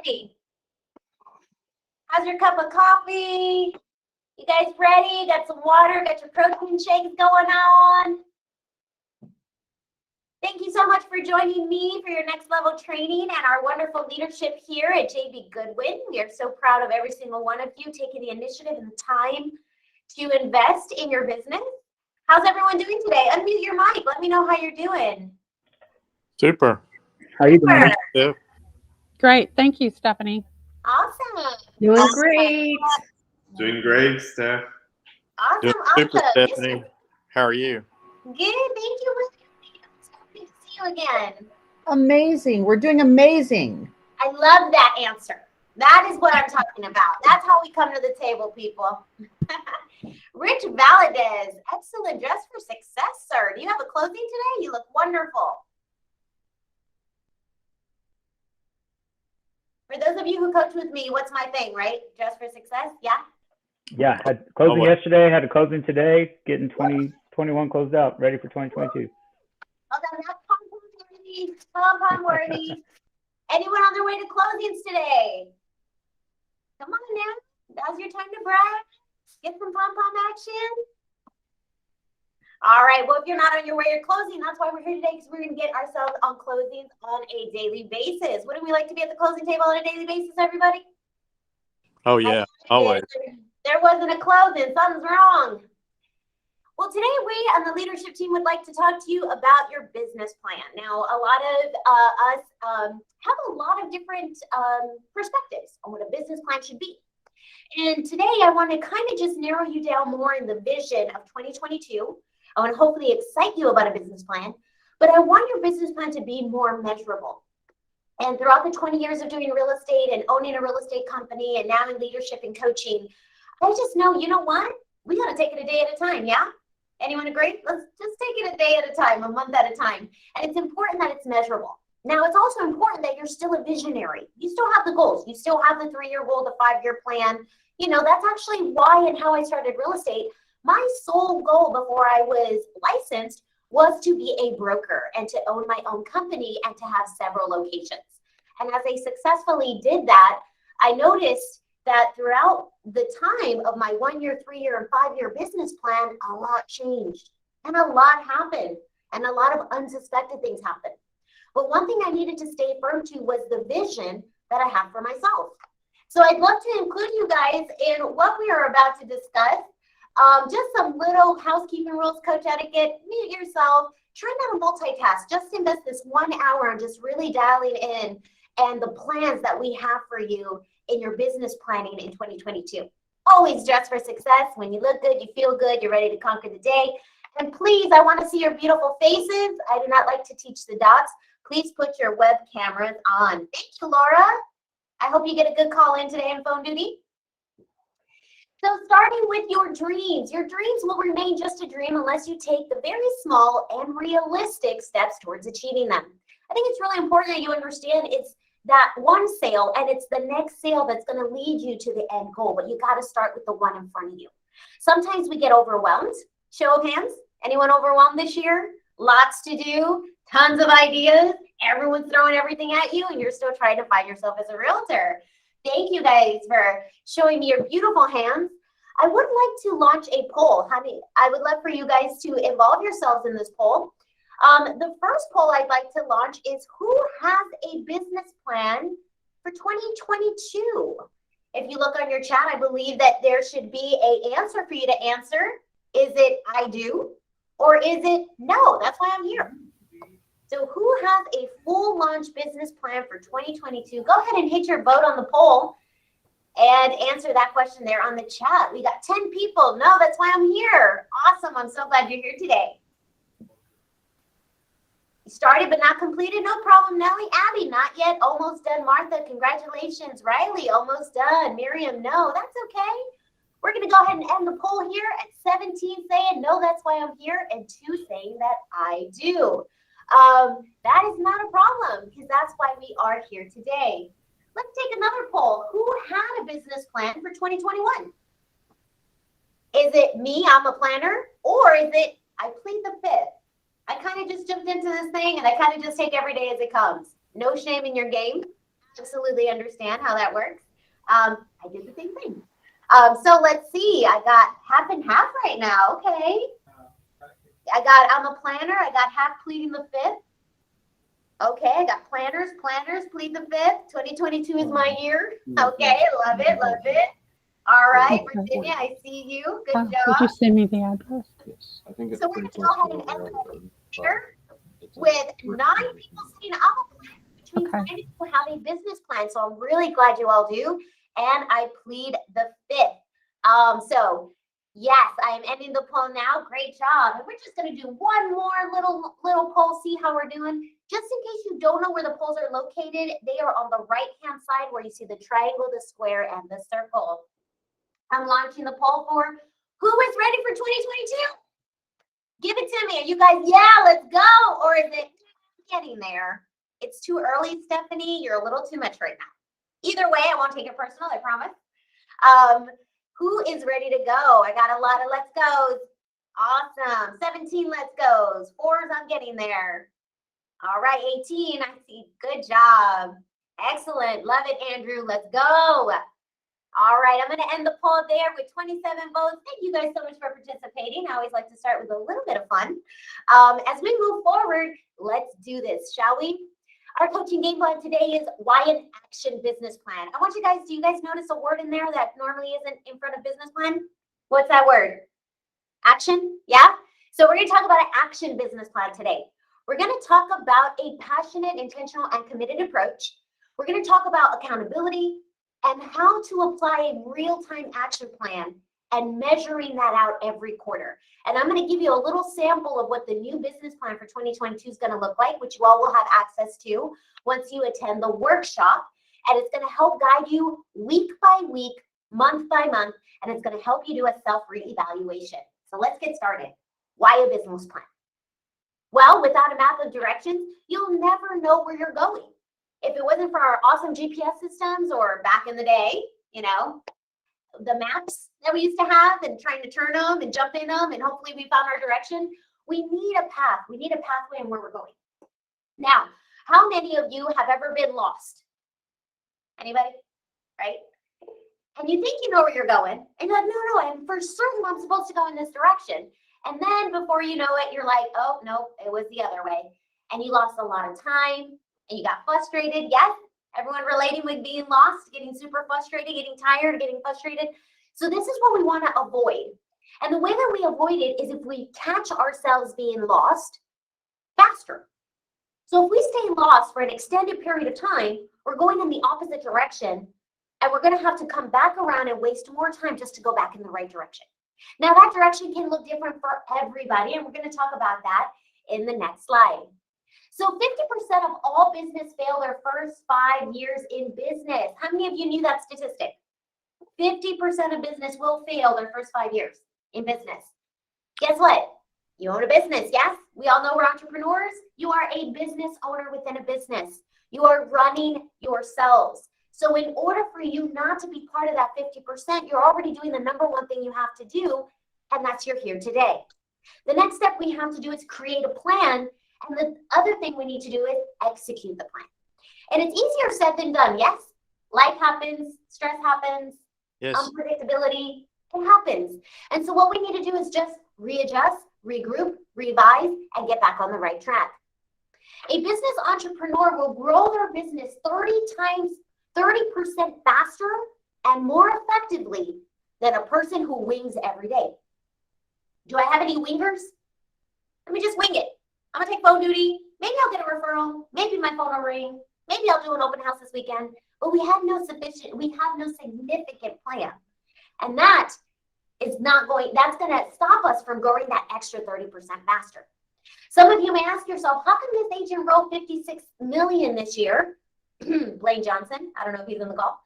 everybody. How's your cup of coffee? You guys ready? Got some water? Got your protein shakes going on? Thank you so much for joining me for your next level training and our wonderful leadership here at JB Goodwin. We are so proud of every single one of you taking the initiative and the time to invest in your business. How's everyone doing today? Unmute your mic. Let me know how you're doing. Super. How are you doing? Yeah. Great. Thank you, Stephanie. Awesome. Doing great. Doing great, Steph. Awesome. Super, Awesome. Stephanie. How are you? Good. Thank you. It's so good to see you again. Amazing. We're doing amazing. I love that answer. That is what I'm talking about. That's how we come to the table, people. Rich Valadez, excellent dress for success, sir. Do you have a closing today? You look wonderful. For those of you who coach with me, what's my thing, right? Dress for success? Yeah? Yeah, had closing yesterday, had a closing today, getting 2021 closed out, ready for 2022. Oh, that's pom-pom worthy. Anyone on their way to closings today? Come on now. Now's your time to brag. Get some pom-pom action. All right. Well, if you're not on your way to closing, that's why we're here today, because we're going to get ourselves on closings on a daily basis. Wouldn't we like to be at the closing table on a daily basis, everybody? Oh, yeah. Always. There wasn't a closing. Something's wrong. Well, today we on the leadership team would like to talk to you about your business plan. Now, a lot of us have a lot of different perspectives on what a business plan should be. And today I want to kind of just narrow you down more in the vision of 2022. I want to hopefully excite you about a business plan, but I want your business plan to be more measurable. And throughout the 20 years of doing real estate and owning a real estate company and now in leadership and coaching, I just know, you know what? We got to take it a day at a time, yeah? Anyone agree? Let's just take it a day at a time, a month at a time. And it's important that it's measurable. Now, it's also important that you're still a visionary. You still have the goals. You still have the 3-year goal, the 5-year plan. You know, that's actually why and how I started real estate. My sole goal before I was licensed was to be a broker and to own my own company and to have several locations. And as I successfully did that, I noticed that throughout the time of my 1-year, 3-year, and 5-year business plan, a lot changed and a lot happened and a lot of unsuspected things happened. But one thing I needed to stay firm to was the vision that I have for myself. So I'd love to include you guys in what we are about to discuss. Just some little housekeeping rules, coach etiquette, mute yourself, try not to multitask, just invest this 1 hour on just really dialing in and the plans that we have for you in your business planning in 2022. Always dress for success. When you look good, you feel good, you're ready to conquer the day. And please, I want to see your beautiful faces. I do not like to teach the dots. Please put your web cameras on. Thank you, Laura. I hope you get a good call in today on phone duty. So starting with your dreams will remain just a dream unless you take the very small and realistic steps towards achieving them. I think it's really important that you understand it's that one sale and it's the next sale that's going to lead you to the end goal, but you got to start with the one in front of you. Sometimes we get overwhelmed. Show of hands. Anyone overwhelmed this year? Lots to do, tons of ideas. Everyone's throwing everything at you and you're still trying to find yourself as a realtor. Thank you guys for showing me your beautiful hands. I would like to launch a poll. Honey, I would love for you guys to involve yourselves in this poll. The first poll I'd like to launch is who has a business plan for 2022? If you look on your chat, I believe that there should be an answer for you to answer. Is it I do? Or is it no? That's why I'm here. So who has a full launch business plan for 2022? Go ahead and hit your vote on the poll and answer that question there on the chat. We got 10 people. No, that's why I'm here. Awesome. I'm so glad you're here today. Started but not completed. No problem, Nellie. Abby, not yet. Almost done. Martha, congratulations. Riley, almost done. Miriam, no, that's okay. We're going to go ahead and end the poll here at 17 saying, no, that's why I'm here, and 2 saying that I do. That is not a problem because that's why we are here today. Let's take another poll. Who had a business plan for 2021? Is it me, I'm a planner, or is it I plead the fifth? I kind of just jumped into this thing and I kind of just take every day as it comes. No shame in your game. absolutely understand how that works. I did the same thing. So let's see. I got half and half right now. Okay. I'm a planner. I got half pleading the fifth. Okay, I got planners, plead the fifth. 2022 is my year. Okay, love it, love it. All right, Okay. Virginia, I see you. Good Did job. you send me the address? Yes, I think it's So we're pretty gonna close go to ahead and where end I the live, here but it's with we're 9 pretty people close. saying I'm a planner, which means Okay. 9 people have a business plan. So I'm really glad you all do. And I plead the fifth. So yes, I am ending the poll now. Great job. And we're just gonna do one more little poll, see how we're doing. Just in case you don't know where the polls are located, they are on the right-hand side where you see the triangle, the square, and the circle. I'm launching the poll for who is ready for 2022? Give it to me. Are you guys, yeah, let's go. Or is it getting there? It's too early, Stephanie. You're a little too much right now. Either way, I won't take it personal, I promise. Who is ready to go? I got a lot of let's goes. Awesome. 17 let's goes. 4s, I'm getting there. All right, 18, I see. Good job. Excellent. Love it, Andrew. Let's go. All right, I'm going to end the poll there with 27 votes. Thank you guys so much for participating. I always like to start with a little bit of fun. As we move forward, let's do this, shall we? Our coaching game plan today is why an action business plan. I want you guys, do you guys notice a word in there that normally isn't in front of business plan? What's that word? Action? Yeah? So we're going to talk about an action business plan today. We're going to talk about a passionate, intentional, and committed approach. We're going to talk about accountability and how to apply a real-time action plan and measuring that out every quarter. And I'm going to give you a little sample of what the new business plan for 2022 is going to look like, which you all will have access to once you attend the workshop. And it's going to help guide you week by week, month by month, and it's going to help you do a self-reevaluation. So let's get started. Why a business plan? Well, without a map of directions, you'll never know where you're going. If it wasn't for our awesome GPS systems or back in the day, you know, the maps that we used to have and trying to turn them and jump in them and hopefully we found our direction, we need a path. We need a pathway and where we're going. Now, how many of you have ever been lost? Anybody? Right? And you think you know where you're going and you're like, no, I'm for certain I'm supposed to go in this direction. And then before you know it, you're like, oh, no, it was the other way. And you lost a lot of time and you got frustrated. Yes, everyone relating with being lost, getting super frustrated, getting tired, getting frustrated. So this is what we want to avoid. And the way that we avoid it is if we catch ourselves being lost faster. So if we stay lost for an extended period of time, we're going in the opposite direction and we're going to have to come back around and waste more time just to go back in the right direction. Now that direction can look different for everybody, and we're going to talk about that in the next slide. So 50% of all business fail their first 5 years in business. How many of you knew that statistic? 50% of business will fail their first 5 years in business. Guess what? You own a business, yes? We all know we're entrepreneurs. You are a business owner within a business. You are running yourselves. So in order for you not to be part of that 50%, you're already doing the number one thing you have to do, and that's you're here today. The next step we have to do is create a plan, and the other thing we need to do is execute the plan. And it's easier said than done, yes? Life happens, stress happens, Yes. unpredictability, it happens. And so what we need to do is just readjust, regroup, revise, and get back on the right track. A business entrepreneur will grow their business 30% faster and more effectively than a person who wings every day. Do I have any wingers? Let me just wing it. I'm gonna take phone duty. Maybe I'll get a referral. Maybe my phone will ring. Maybe I'll do an open house this weekend. But we have no significant plan. And that's gonna stop us from growing that extra 30% faster. Some of you may ask yourself, how come this agent wrote 56 million this year? Blaine Johnson, I don't know if he's in the call,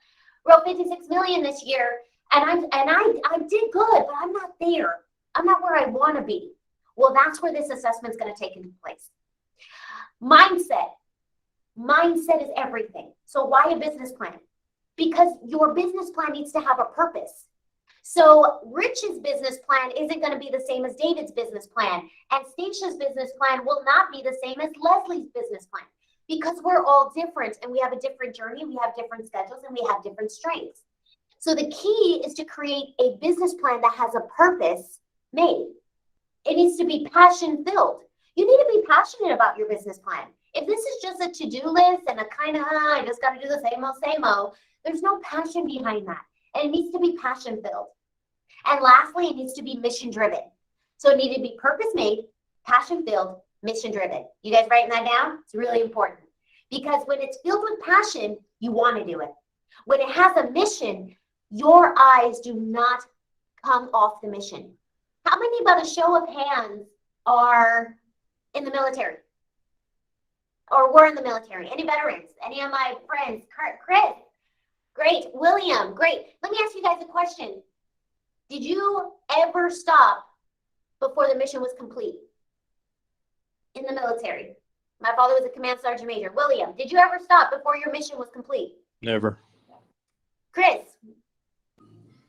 wrote 56 million this year, and I did good, but I'm not there. I'm not where I want to be. Well, that's where this assessment is going to take into place. Mindset is everything. So why a business plan? Because your business plan needs to have a purpose. So Rich's business plan isn't going to be the same as David's business plan, and Stacey's business plan will not be the same as Leslie's business plan. because we're all different and we have a different journey, we have different schedules, and we have different strengths. So the key is to create a business plan that has a purpose made. It needs to be passion filled. You need to be passionate about your business plan. If this is just a to-do list and a kind of, I just got to do the same old, there's no passion behind that. And it needs to be passion filled. And lastly, it needs to be mission driven. So it needs to be purpose made, passion filled, mission driven. You guys writing that down? It's really important. Because when it's filled with passion, you want to do it. When it has a mission, your eyes do not come off the mission. How many, by the show of hands, are in the military? Or were in the military? Any veterans? Any of my friends? Chris? Great. William? Great. Let me ask you guys a question. Did you ever stop before the mission was complete? In the military. My father was a command sergeant major. William, did you ever stop before your mission was complete? Never. Chris?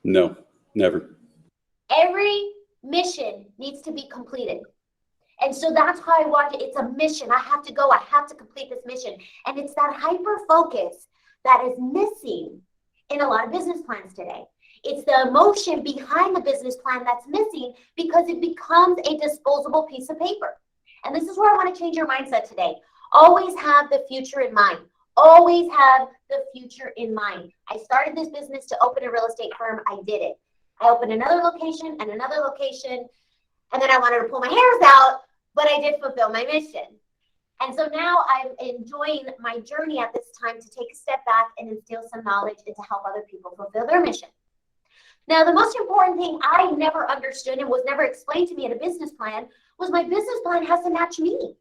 No, never. Every mission needs to be completed. And so that's how I want it. It's a mission. I have to go. I have to complete this mission. And it's that hyper focus that is missing in a lot of business plans today. It's the emotion behind the business plan that's missing because it becomes a disposable piece of paper. And this is where I want to change your mindset today. Always have the future in mind. Always have the future in mind. I started this business to open a real estate firm. I did it. I opened another location and another location. And then I wanted to pull my hairs out, but I did fulfill my mission. And so now I'm enjoying my journey at this time to take a step back and instill some knowledge and to help other people fulfill their mission. Now, the most important thing I never understood and was never explained to me in a business plan was my business plan has to match me.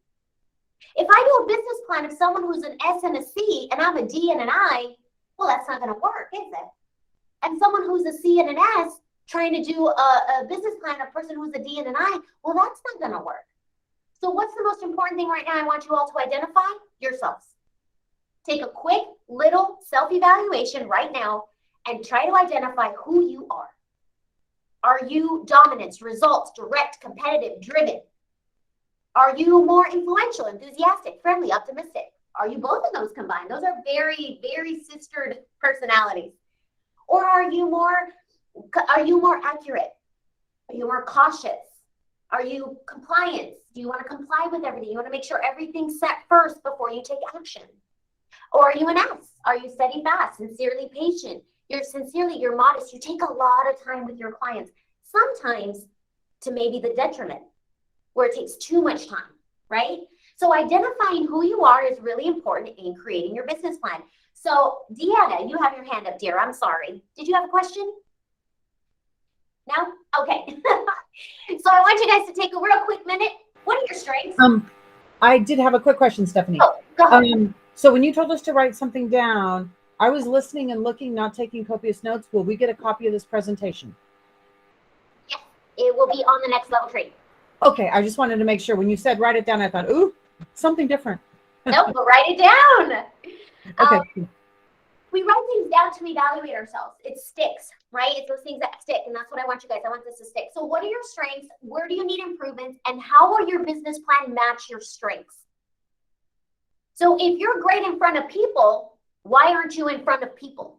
If I do a business plan of someone who's an S and a C and I'm a D and an I, well, that's not going to work, is it? And someone who's a C and an S trying to do a business plan of a person who's a D and an I, well, that's not going to work. So what's the most important thing right now I want you all to identify? Yourselves. Take a quick little self-evaluation right now and try to identify who you are. Are you dominance, results, direct, competitive, driven? Are you more influential, enthusiastic, friendly, optimistic? Are you both of those combined? Those are very, very sistered personalities. Or are you more accurate? Are you more cautious? Are you compliant? Do you want to comply with everything? You want to make sure everything's set first before you take action? Or are you an S? Are you steady, fast, sincerely patient? You're modest. You take a lot of time with your clients, sometimes to maybe the detriment, where it takes too much time, right? So identifying who you are is really important in creating your business plan. So Deanna, you have your hand up, dear. I'm sorry. Did you have a question? No? Okay. So I want you guys to take a real quick minute. What are your strengths? I did have a quick question, Stephanie. Oh, go ahead. So when you told us to write something down, I was listening and looking, not taking copious notes. Will we get a copy of this presentation? Yes, it will be on the next level training. Okay, I just wanted to make sure. When you said write it down, I thought, ooh, something different. Nope, but write it down. Okay. We write things down to evaluate ourselves. It sticks, right? It's those things that stick, and that's what I want you guys. I want this to stick. So what are your strengths? Where do you need improvements? And how will your business plan match your strengths? So if you're great in front of people, why aren't you in front of people?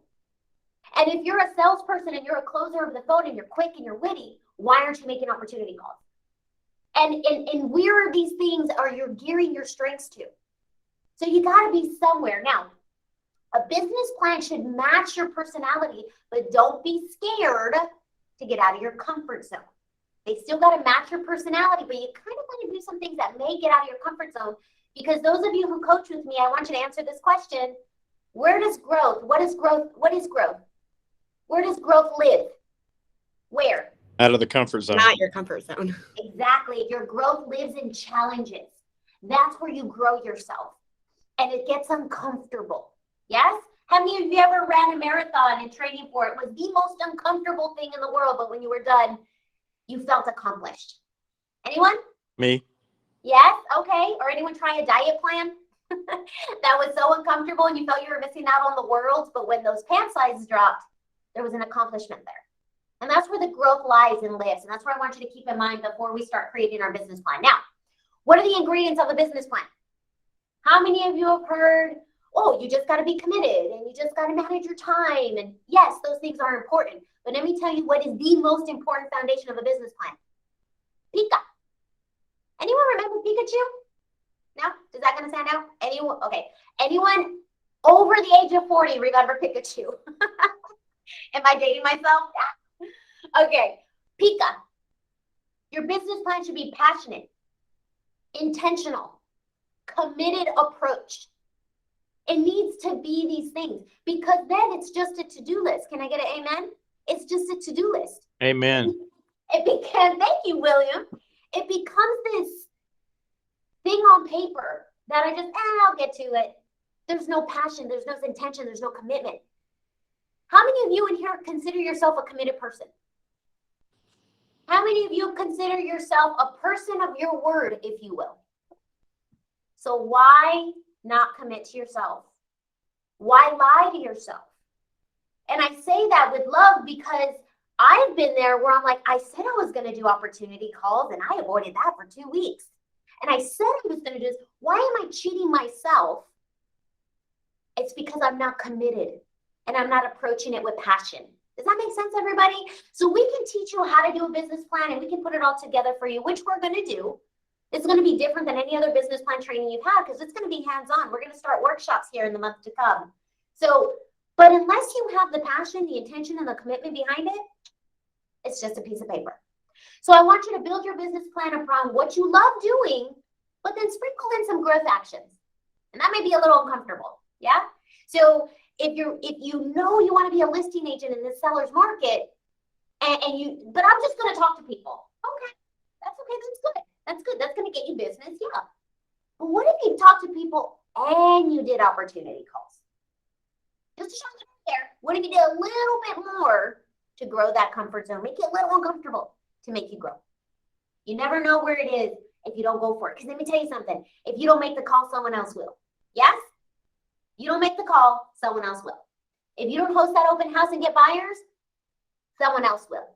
And if you're a salesperson and you're a closer of the phone and you're quick and you're witty, why aren't you making opportunity calls? And where are these things are you gearing your strengths to? So you got to be somewhere. Now, a business plan should match your personality, but don't be scared to get out of your comfort zone. They still got to match your personality, but you kind of want to do some things that may get out of your comfort zone. Because those of you who coach with me, I want you to answer this question. Where does growth, what is growth? What is growth? Where does growth live? Where? Out of the comfort zone. Not your comfort zone. Exactly. Your growth lives in challenges. That's where you grow yourself. And it gets uncomfortable. Yes? How many of you ever ran a marathon and training for it? It was the most uncomfortable thing in the world, but when you were done, you felt accomplished. Anyone? Me. Yes? Okay. Or anyone try a diet plan? That was so uncomfortable and you felt you were missing out on the world, but when those pant sizes dropped, there was an accomplishment there. And that's where the growth lies and lives. And that's what I want you to keep in mind before we start creating our business plan. Now, what are the ingredients of a business plan? How many of you have heard, oh, you just got to be committed and you just got to manage your time? And yes, those things are important. But let me tell you what is the most important foundation of a business plan. Pika. Anyone remember Pikachu? No? Is that going to stand out? Anyone? Okay. Anyone over the age of 40 remember Pikachu? Am I dating myself? Yeah. Okay. Pika. Your business plan should be passionate, intentional, committed approach. It needs to be these things because then it's just a to-do list. Can I get an amen? It's just a to-do list. Amen. It becomes, thank you, William. It becomes this thing on paper that I just, I'll get to it. There's no passion, there's no intention, there's no commitment. How many of you in here consider yourself a committed person? How many of you consider yourself a person of your word, if you will? So why not commit to yourself? Why lie to yourself? And I say that with love because I've been there where I'm like, I said I was going to do opportunity calls and I avoided that for 2 weeks. And I said I was going to do this. Why am I cheating myself? It's because I'm not committed and I'm not approaching it with passion. Does that make sense, everybody? So we can teach you how to do a business plan and we can put it all together for you, which we're going to do. It's going to be different than any other business plan training you've had because it's going to be hands-on. We're going to start workshops here in the month to come. So, but unless you have the passion, the intention, and the commitment behind it, it's just a piece of paper. So I want you to build your business plan around what you love doing, but then sprinkle in some growth actions. And that may be a little uncomfortable, yeah? So if you know you want to be a listing agent in the seller's market, but I'm just going to talk to people. Okay, that's okay, that's good. That's good. That's going to get you business, yeah. But what if you talk to people and you did opportunity calls? Just to show you there, what if you did a little bit more to grow that comfort zone, make it a little uncomfortable to make you grow? You never know where it is if you don't go for it. Because let me tell you something. If you don't make the call, someone else will. Yes? You don't make the call, someone else will. If you don't host that open house and get buyers, someone else will.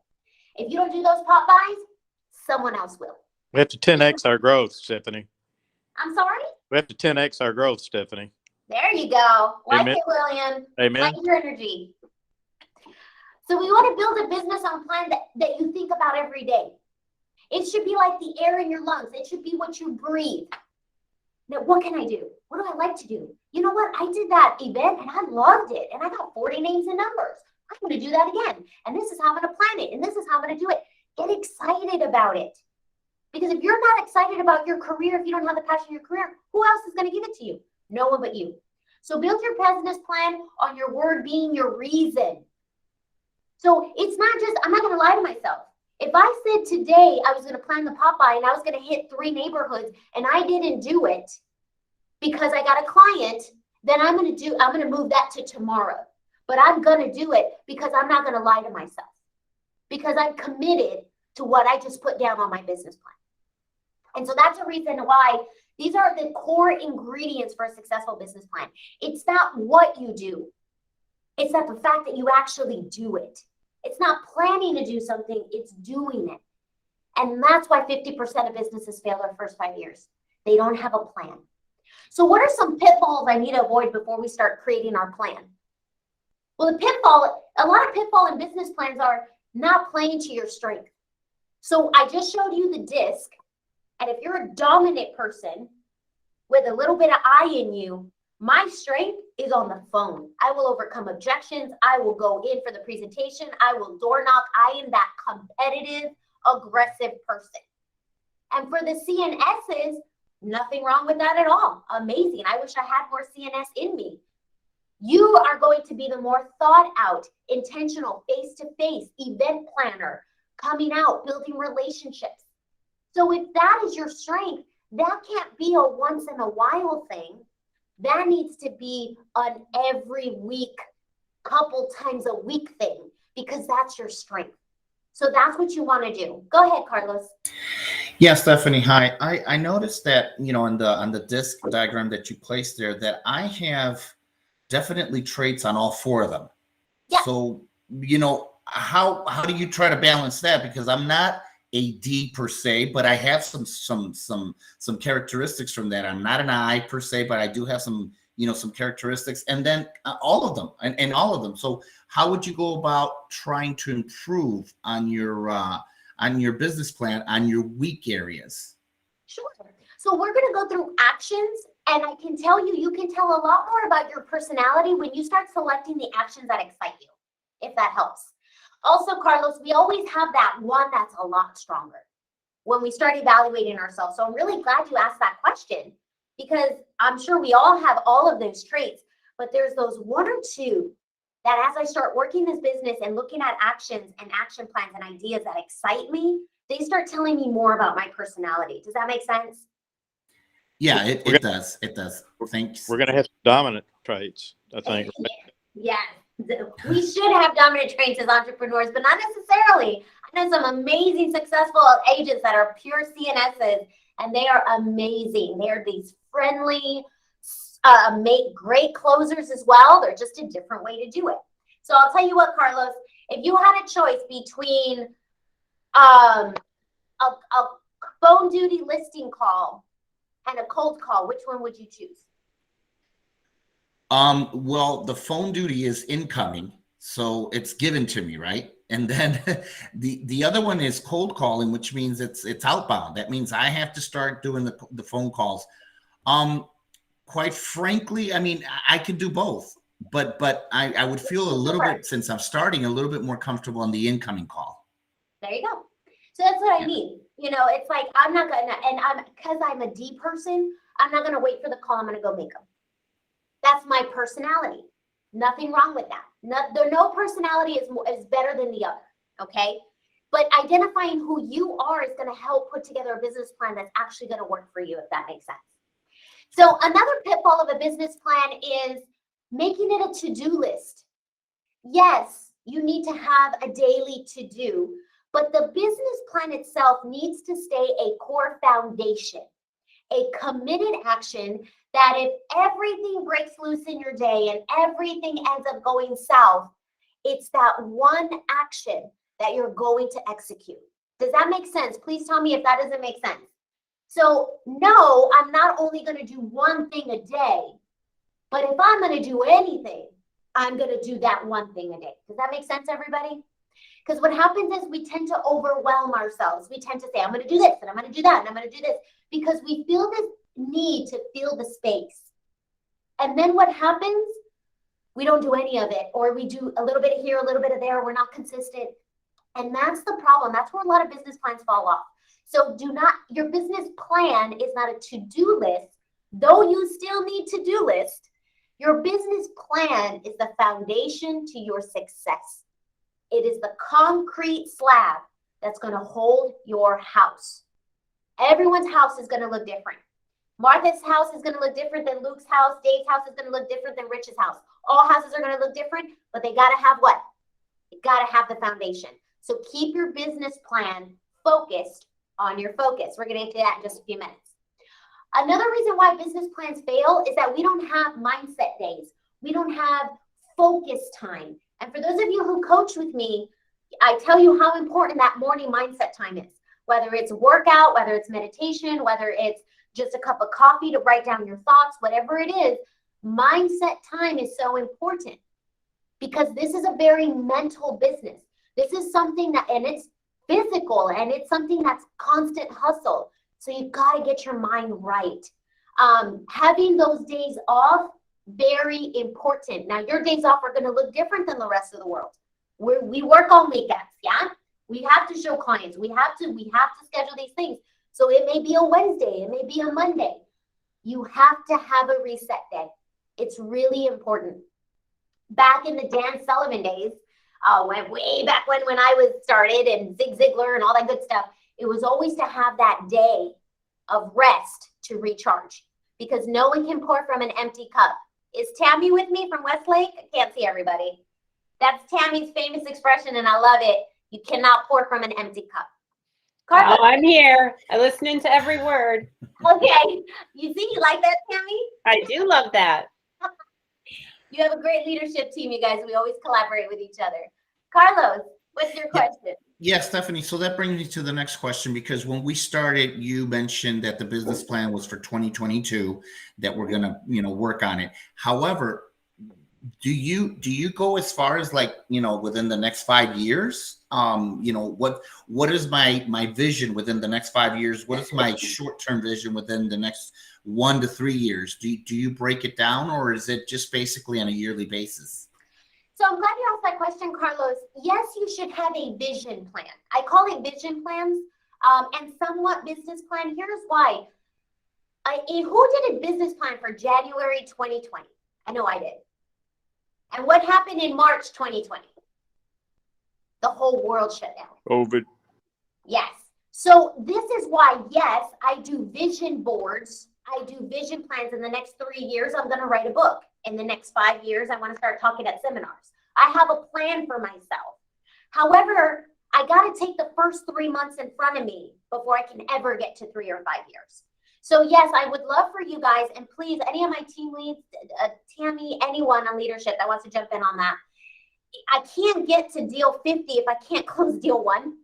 If you don't do those pop buys, someone else will. We have to 10x our growth, Stephanie. I'm sorry? We have to 10x our growth, Stephanie. There you go. Like Amen. it, William. Amen. Like your energy. So we want to build a business on plan that you think about every day. It should be like the air in your lungs. It should be what you breathe. Now, what can I do? What do I like to do? You know what? I did that event and I loved it. And I got 40 names and numbers. I'm going to do that again. And this is how I'm going to plan it. And this is how I'm going to do it. Get excited about it. Because if you're not excited about your career, if you don't have the passion in your career, who else is going to give it to you? No one but you. So build your business plan on your word being your reason. So it's not just, I'm not going to lie to myself. If I said today I was going to plan the Popeye and I was going to hit 3 neighborhoods and I didn't do it because I got a client, then I'm going to move that to tomorrow. But I'm going to do it because I'm not going to lie to myself. Because I'm committed to what I just put down on my business plan. And so that's a reason why these are the core ingredients for a successful business plan. It's not what you do. It's not the fact that you actually do it. It's not planning to do something, it's doing it. And that's why 50% of businesses fail their first 5 years. They don't have a plan. So what are some pitfalls I need to avoid before we start creating our plan? Well, a lot of pitfall in business plans are not playing to your strength. So I just showed you the disc. And if you're a dominant person with a little bit of I in you, my strength is on the phone. I will overcome objections. I will go in for the presentation. I will door knock. I am that competitive, aggressive person. And for the CNSs, nothing wrong with that at all. Amazing. I wish I had more CNS in me. You are going to be the more thought out, intentional, face-to-face, event planner, coming out, building relationships. So if that is your strength, that can't be a once in a while thing. That needs to be an every week, couple times a week thing, because that's your strength. So that's what you want to do. Go ahead, Carlos. Yeah, Stephanie, hi. I noticed that, on the disc diagram that you placed there, that I have definitely traits on all 4 of them. Yeah. So, how do you try to balance that? Because I'm not a D per se, but I have some characteristics from that. I'm not an I per se, but I do have some characteristics, and then all of them and all of them. So how would you go about trying to improve on your business plan on your weak areas? Sure. So we're going to go through actions, and I can tell you, you can tell a lot more about your personality when you start selecting the actions that excite you, if that helps. Also, Carlos, we always have that one that's a lot stronger when we start evaluating ourselves. So I'm really glad you asked that question, because I'm sure we all have all of those traits, but there's those one or two that as I start working this business and looking at actions and action plans and ideas that excite me, they start telling me more about my personality. Does that make sense? Yeah, it does. It does. Thanks. We're going to have some dominant traits, I think. Yes. We should have dominant traits as entrepreneurs, but not necessarily. I know some amazing, successful agents that are pure CNSs, and they are amazing. They're these friendly, make great closers as well. They're just a different way to do it. So I'll tell you what, Carlos, if you had a choice between a phone duty listing call and a cold call, which one would you choose? Well, the phone duty is incoming, so it's given to me, right? And then the other one is cold calling, which means it's outbound. That means I have to start doing the phone calls. Quite frankly, I mean, I could do both, but I would feel a little bit, since I'm starting, a little bit more comfortable on the incoming call. There you go. So that's what I mean. You know, it's like, I'm not gonna, and because I'm a D person, I'm not gonna wait for the call. I'm gonna go make them. That's my personality. Nothing wrong with that. No personality is better than the other, okay? But identifying who you are is gonna help put together a business plan that's actually gonna work for you, if that makes sense. So another pitfall of a business plan is making it a to-do list. Yes, you need to have a daily to-do, but the business plan itself needs to stay a core foundation, a committed action that if everything breaks loose in your day and everything ends up going south, it's that one action that you're going to execute. Does that make sense? Please tell me if that doesn't make sense. So no, I'm not only going to do one thing a day, but if I'm going to do anything, I'm going to do that one thing a day. Does that make sense, everybody? Because what happens is we tend to overwhelm ourselves. We tend to say, I'm going to do this and I'm going to do that and I'm going to do this, because we feel this need to fill the space. And then what happens? We don't do any of it, or we do a little bit of here, a little bit of there. We're not consistent. And that's the problem. That's where a lot of business plans fall off. So your business plan is not a to-do list, though you still need to-do list. Your business plan is the foundation to your success. It is the concrete slab that's going to hold your house. Everyone's house is going to look different. Martha's house is going to look different than Luke's house. Dave's house is going to look different than Rich's house. All houses are going to look different, but they got to have what? You got to have the foundation. So keep your business plan focused on your focus. We're going to get to that in just a few minutes. Another reason why business plans fail is that we don't have mindset days. We don't have focus time. And for those of you who coach with me, I tell you how important that morning mindset time is. Whether it's workout, whether it's meditation, whether it's just a cup of coffee to write down your thoughts, whatever it is, mindset time is so important, because this is a very mental business. This is something that, and it's physical, and it's something that's constant hustle. So you've got to get your mind right. Having those days off, very important. Now, your days off are going to look different than the rest of the world. We work on weekends, yeah? We have to show clients. We have to schedule these things. So it may be a Wednesday, it may be a Monday. You have to have a reset day. It's really important. Back in the Dan Sullivan days, way back when I was started, and Zig Ziglar and all that good stuff, it was always to have that day of rest to recharge, because no one can pour from an empty cup. Is Tammy with me from Westlake? I can't see everybody. That's Tammy's famous expression, and I love it. You cannot pour from an empty cup. Carla? Oh, I'm here. I'm listening to every word. Okay. You see, you like that, Tammy? I do love that. You have a great leadership team, you guys. We always collaborate with each other. Carlos, What's your question? Yeah, Stephanie. So that brings me to the next question, because when we started, you mentioned that the business plan was for 2022, that we're gonna, work on it. However, do you go as far as like, within the next 5 years? What is my vision within the next 5 years? What is my short-term vision within the next 1 to 3 years? Do you break it down, or is it just basically on a yearly basis? So I'm glad you asked that question, Carlos. Yes, you should have a vision plan. I call it vision plans and somewhat business plan. Here's why. Who did a business plan for January 2020? I know I did. And what happened in March 2020? The whole world shut down. COVID. Yes. So this is why, yes, I do vision boards. I do vision plans. In the next 3 years, I'm going to write a book. In the next 5 years, I want to start talking at seminars. I have a plan for myself. However, I got to take the first 3 months in front of me before I can ever get to 3 or 5 years. So yes, I would love for you guys, and please, any of my team leads, Tammy, anyone on leadership that wants to jump in on that. I can't get to deal 50 if I can't close deal 1.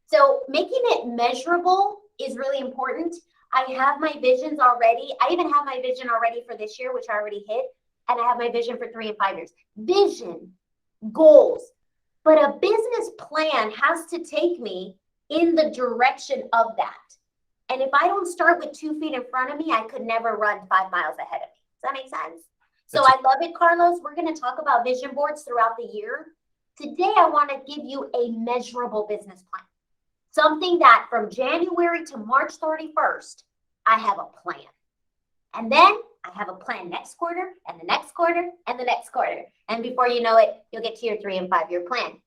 So making it measurable is really important. I have my visions already. I even have my vision already for this year, which I already hit. And I have my vision for 3 and 5 years. Vision, goals. But a business plan has to take me in the direction of that. And if I don't start with 2 feet in front of me, I could never run 5 miles ahead of me. Does that make sense? So I love it, Carlos. We're going to talk about vision boards throughout the year. Today, I want to give you a measurable business plan. Something that from January to March 31st, I have a plan. And then I have a plan next quarter and the next quarter and the next quarter. And before you know it, you'll get to your 3 and 5 year plan.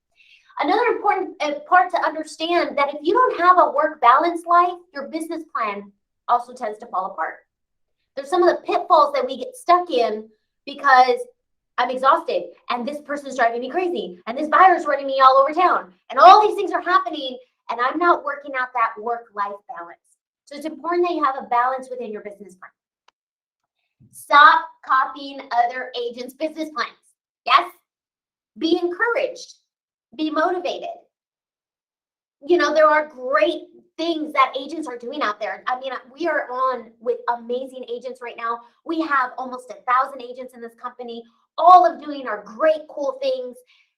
Another important part to understand that if you don't have a work balance life, your business plan also tends to fall apart. There's some of the pitfalls that we get stuck in because I'm exhausted and this person's driving me crazy and this buyer's running me all over town and all these things are happening and I'm not working out that work-life balance. So it's important that you have a balance within your business plan. Stop copying other agents' business plans. Yes? Be encouraged. Be motivated. There are great things that agents are doing out there. I mean, we are on with amazing agents right now. We have almost 1,000 agents in this company, all of doing our great, cool things.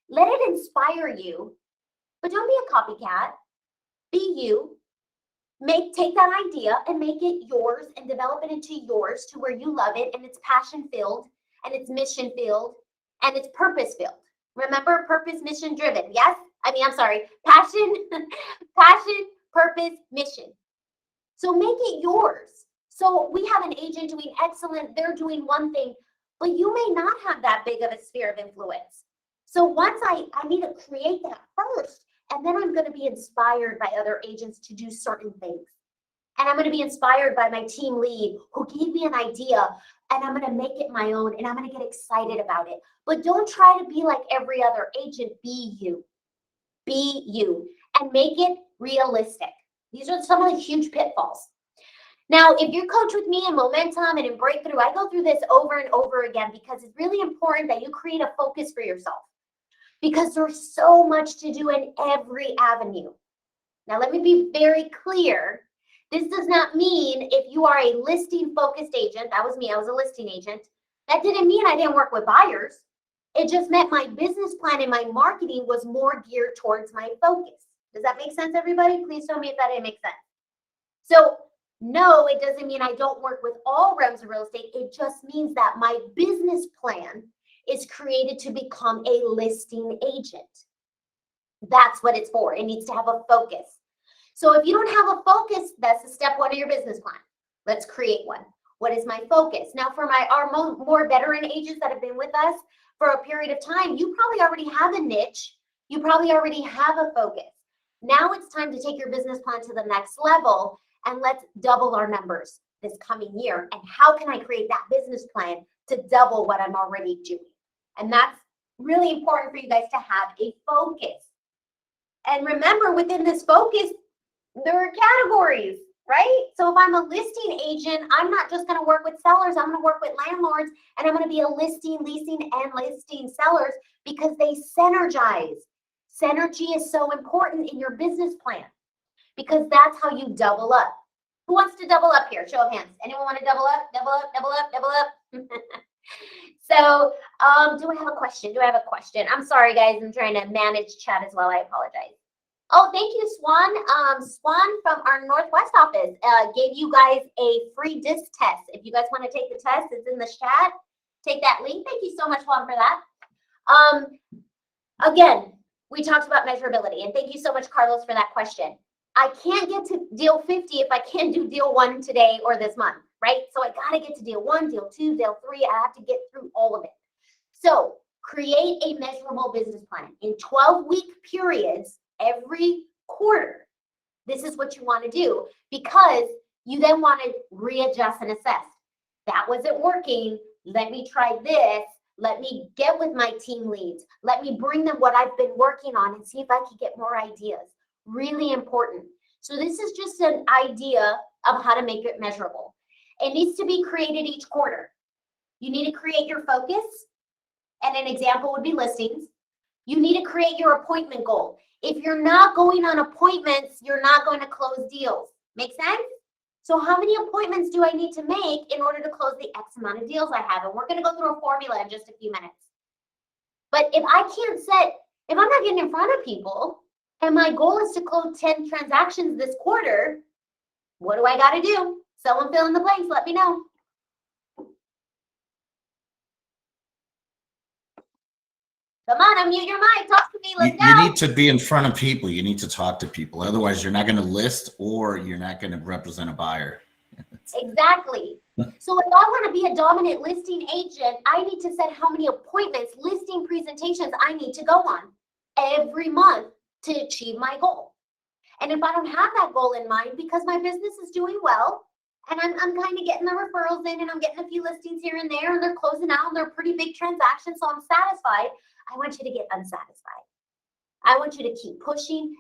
Let it inspire you, but don't be a copycat. Be you. Take that idea and make it yours and develop it into yours to where you love it and it's passion filled and it's mission filled and it's purpose filled. Remember, purpose, mission driven. Yes? Passion, purpose, mission. So make it yours. So we have an agent doing excellent. They're doing one thing, but you may not have that big of a sphere of influence. So once I need to create that first, and then I'm going to be inspired by other agents to do certain things. And I'm going to be inspired by my team lead who gave me an idea and I'm going to make it my own and I'm going to get excited about it. But don't try to be like every other agent. Be you. Be you and make it realistic. These are some of the huge pitfalls. Now, if you coach with me in Momentum and in Breakthrough, I go through this over and over again because it's really important that you create a focus for yourself because there's so much to do in every avenue. Now, let me be very clear. This does not mean if you are a listing focused agent, that was me, I was a listing agent. That didn't mean I didn't work with buyers. It just meant my business plan and my marketing was more geared towards my focus. Does that make sense, everybody? Please tell me if that didn't make sense. So no, it doesn't mean I don't work with all realms of real estate. It just means that my business plan is created to become a listing agent. That's what it's for. It needs to have a focus. So if you don't have a focus, that's the step 1 of your business plan. Let's create one. What is my focus? Now for our more veteran agents that have been with us for a period of time, you probably already have a niche. You probably already have a focus. Now it's time to take your business plan to the next level and let's double our numbers this coming year. And how can I create that business plan to double what I'm already doing? And that's really important for you guys to have a focus. And remember, within this focus, there are categories, right? So if I'm a listing agent, I'm not just going to work with sellers. I'm going to work with landlords, and I'm going to be a listing, leasing, and listing sellers because they synergize. Synergy is so important in your business plan because that's how you double up. Who wants to double up here? Show of hands. Anyone want to double up, double up, double up, double up? So, do I have a question? Do I have a question? I'm sorry, guys. I'm trying to manage chat as well. I apologize. Oh, thank you, Swan. Swan from our Northwest office gave you guys a free disc test. If you guys want to take the test, it's in the chat. Take that link. Thank you so much, Swan, for that. Again, we talked about measurability, and thank you so much, Carlos, for that question. I can't get to deal 50 if I can't do deal 1 today or this month, right? So I got to get to deal 1, deal 2, deal 3. I have to get through all of it. So create a measurable business plan in 12-week periods every quarter. This is what you want to do because you then want to readjust and assess. That wasn't working. Let me try this. Let me get with my team leads. Let me bring them what I've been working on and see if I can get more ideas. Really important. So this is just an idea of how to make it measurable. It needs to be created each quarter. You need to create your focus, and an example would be listings. You need to create your appointment goal. If you're not going on appointments, you're not going to close deals. Make sense? So how many appointments do I need to make in order to close the X amount of deals I have? And we're going to go through a formula in just a few minutes. But if I'm not getting in front of people, and my goal is to close 10 transactions this quarter, what do I got to do? Someone fill in the blanks. Let me know. Come on, unmute your mic. Talk to me. Let's go. You need to be in front of people. You need to talk to people. Otherwise, you're not going to list or you're not going to represent a buyer. Exactly. So if I want to be a dominant listing agent, I need to set how many appointments, listing presentations I need to go on every month to achieve my goal. And if I don't have that goal in mind because my business is doing well and I'm kind of getting the referrals in and I'm getting a few listings here and there and they're closing out and they're pretty big transactions, so I'm satisfied, I want you to get unsatisfied. I want you to keep pushing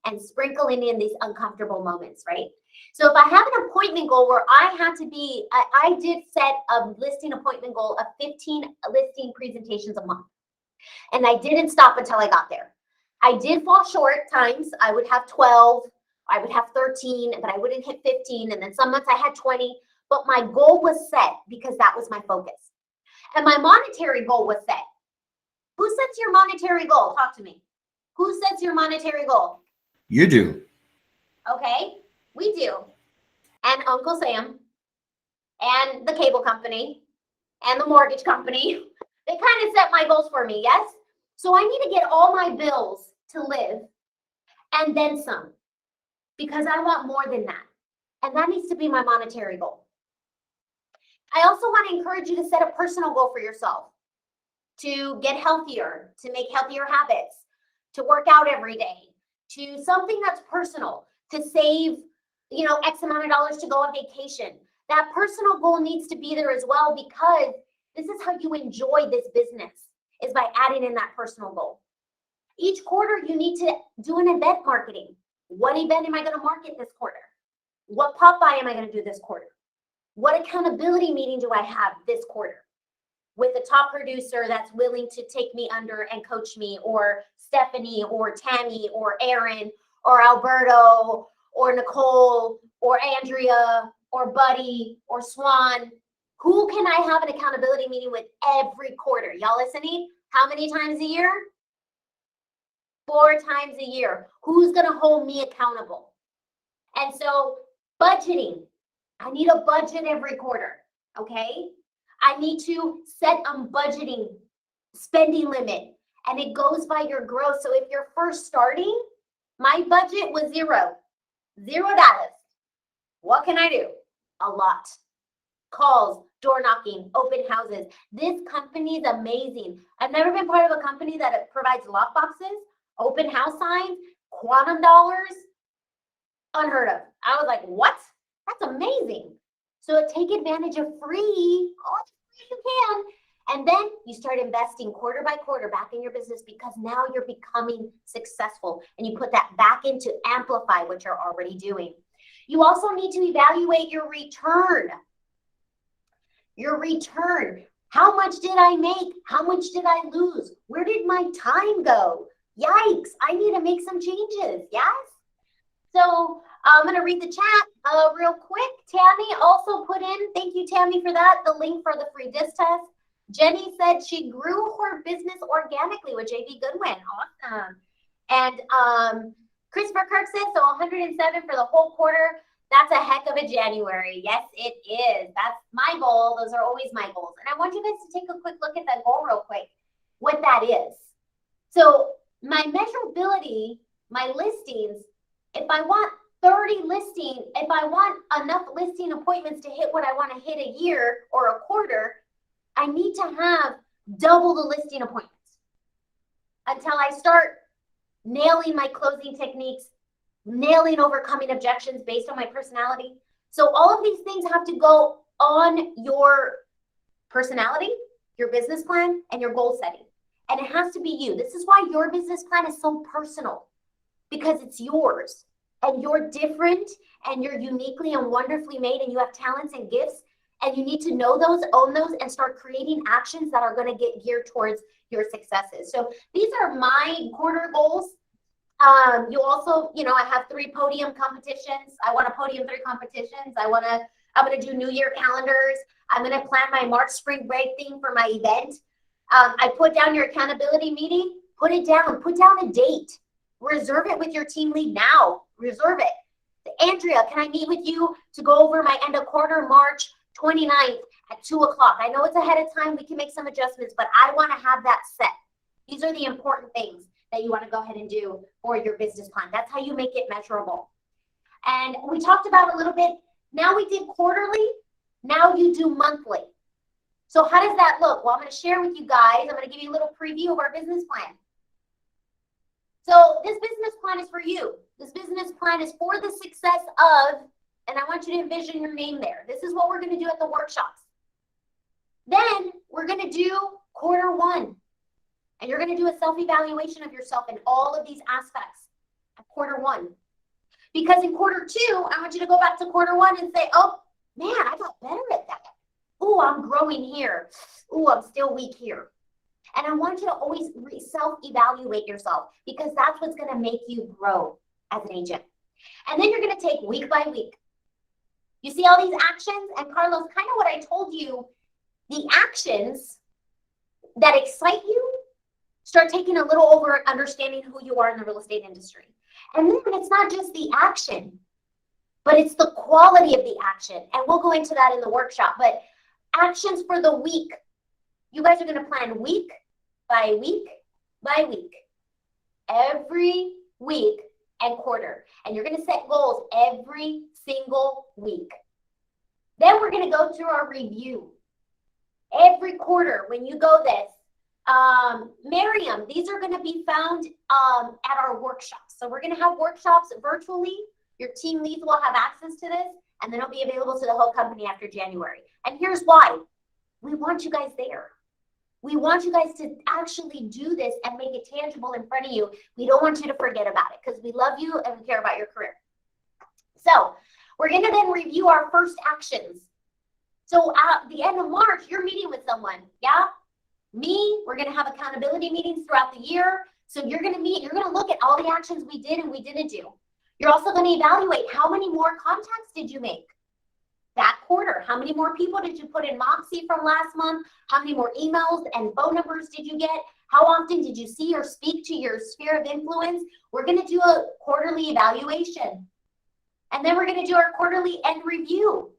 and sprinkling in these uncomfortable moments, right? So if I have an appointment goal where I did set a listing appointment goal of 15 listing presentations a month. And I didn't stop until I got there. I did fall short times. I would have 12, I would have 13, but I wouldn't hit 15. And then some months I had 20, but my goal was set because that was my focus. And my monetary goal was set. Who sets your monetary goal? Talk to me. Who sets your monetary goal? You do. Okay, we do. And Uncle Sam and the cable company and the mortgage company, they kind of set my goals for me, yes? So I need to get all my bills to live and then some because I want more than that. And that needs to be my monetary goal. I also want to encourage you to set a personal goal for yourself, to get healthier, to make healthier habits, to work out every day, to something that's personal, to save, X amount of dollars to go on vacation. That personal goal needs to be there as well because this is how you enjoy this business, is by adding in that personal goal. Each quarter, you need to do an event marketing. What event am I going to market this quarter? What pop-by am I going to do this quarter? What accountability meeting do I have this quarter with a top producer that's willing to take me under and coach me, or Stephanie or Tammy or Aaron or Alberto or Nicole or Andrea or Buddy or Swan? Who can I have an accountability meeting with every quarter? Y'all listening? How many times a year? 4 times a year. Who's going to hold me accountable? And so budgeting. I need a budget every quarter, okay? I need to set a budgeting spending limit, and it goes by your growth. So if you're first starting, my budget was $0. What can I do? A lot. Calls, door knocking, open houses. This company is amazing. I've never been part of a company that provides lock boxes, open house signs, quantum dollars. Unheard of. I was like, what? That's amazing. So take advantage of free, all free you can. And then you start investing quarter by quarter back in your business because now you're becoming successful and you put that back in to amplify what you're already doing. You also need to evaluate your return. Your return. How much did I make? How much did I lose? Where did my time go? Yikes, I need to make some changes. Yes. So I'm going to read the chat real quick. Tammy also put in, thank you, Tammy, for that, the link for the free disc test. Jenny said she grew her business organically with JV Goodwin. Awesome. And Christopher Kirk says, so 107 for the whole quarter. That's a heck of a January. Yes, it is. That's my goal. Those are always my goals. And I want you guys to take a quick look at that goal real quick, what that is. So my measurability, my listings, if I want 30 listings, if I want enough listing appointments to hit what I want to hit a year or a quarter, I need to have double the listing appointments until I start nailing my closing techniques, nailing overcoming objections based on my personality. So all of these things have to go on your personality, your business plan, and your goal setting. And it has to be you. This is why your business plan is so personal, because it's yours and you're different and you're uniquely and wonderfully made and you have talents and gifts, and you need to know those, own those, and start creating actions that are going to get geared towards your successes. So these are my quarter goals. You also, I have 3 podium competitions. I want to podium 3 competitions. I'm going to do New Year calendars. I'm going to plan my March spring break thing for my event. I put down your accountability meeting, put it down, put down a date, reserve it with your team lead now, reserve it. Andrea, can I meet with you to go over my end of quarter, March 29th at 2 o'clock? I know it's ahead of time. We can make some adjustments, but I want to have that set. These are the important things that you want to go ahead and do for your business plan. That's how you make it measurable. And we talked about a little bit. Now we did quarterly. Now you do monthly. So how does that look? Well, I'm going to share with you guys. I'm going to give you a little preview of our business plan. So this business plan is for you. This business plan is for the success of, and I want you to envision your name there. This is what we're going to do at the workshops. Then we're going to do quarter 1. And you're going to do a self-evaluation of yourself in all of these aspects at quarter 1. Because in quarter 2, I want you to go back to quarter 1 and say, oh, man, I got better at that. Oh, I'm growing here. Oh, I'm still weak here. And I want you to always self-evaluate yourself, because that's what's going to make you grow as an agent. And then you're going to take week by week. You see all these actions? And Carlos, kind of what I told you, the actions that excite you, start taking a little over understanding who you are in the real estate industry. And then it's not just the action, but it's the quality of the action. And we'll go into that in the workshop. But actions for the week. You guys are going to plan week by week by week, every week and quarter. And you're going to set goals every single week. Then we're going to go through our review. Every quarter, when you go this, Miriam, these are going to be found at our workshops. So we're going to have workshops virtually. Your team leads will have access to this, and then it'll be available to the whole company after January. And here's why. We want you guys there. We want you guys to actually do this and make it tangible in front of you. We don't want you to forget about it, because we love you and we care about your career. So we're going to then review our first actions. So at the end of March, you're meeting with someone, yeah? Me, we're going to have accountability meetings throughout the year. So you're going to meet, you're going to look at all the actions we did and we didn't do. You're also going to evaluate how many more contacts did you make that quarter? How many more people did you put in Moxie from last month? How many more emails and phone numbers did you get? How often did you see or speak to your sphere of influence? We're going to do a quarterly evaluation. And then we're going to do our quarterly end review.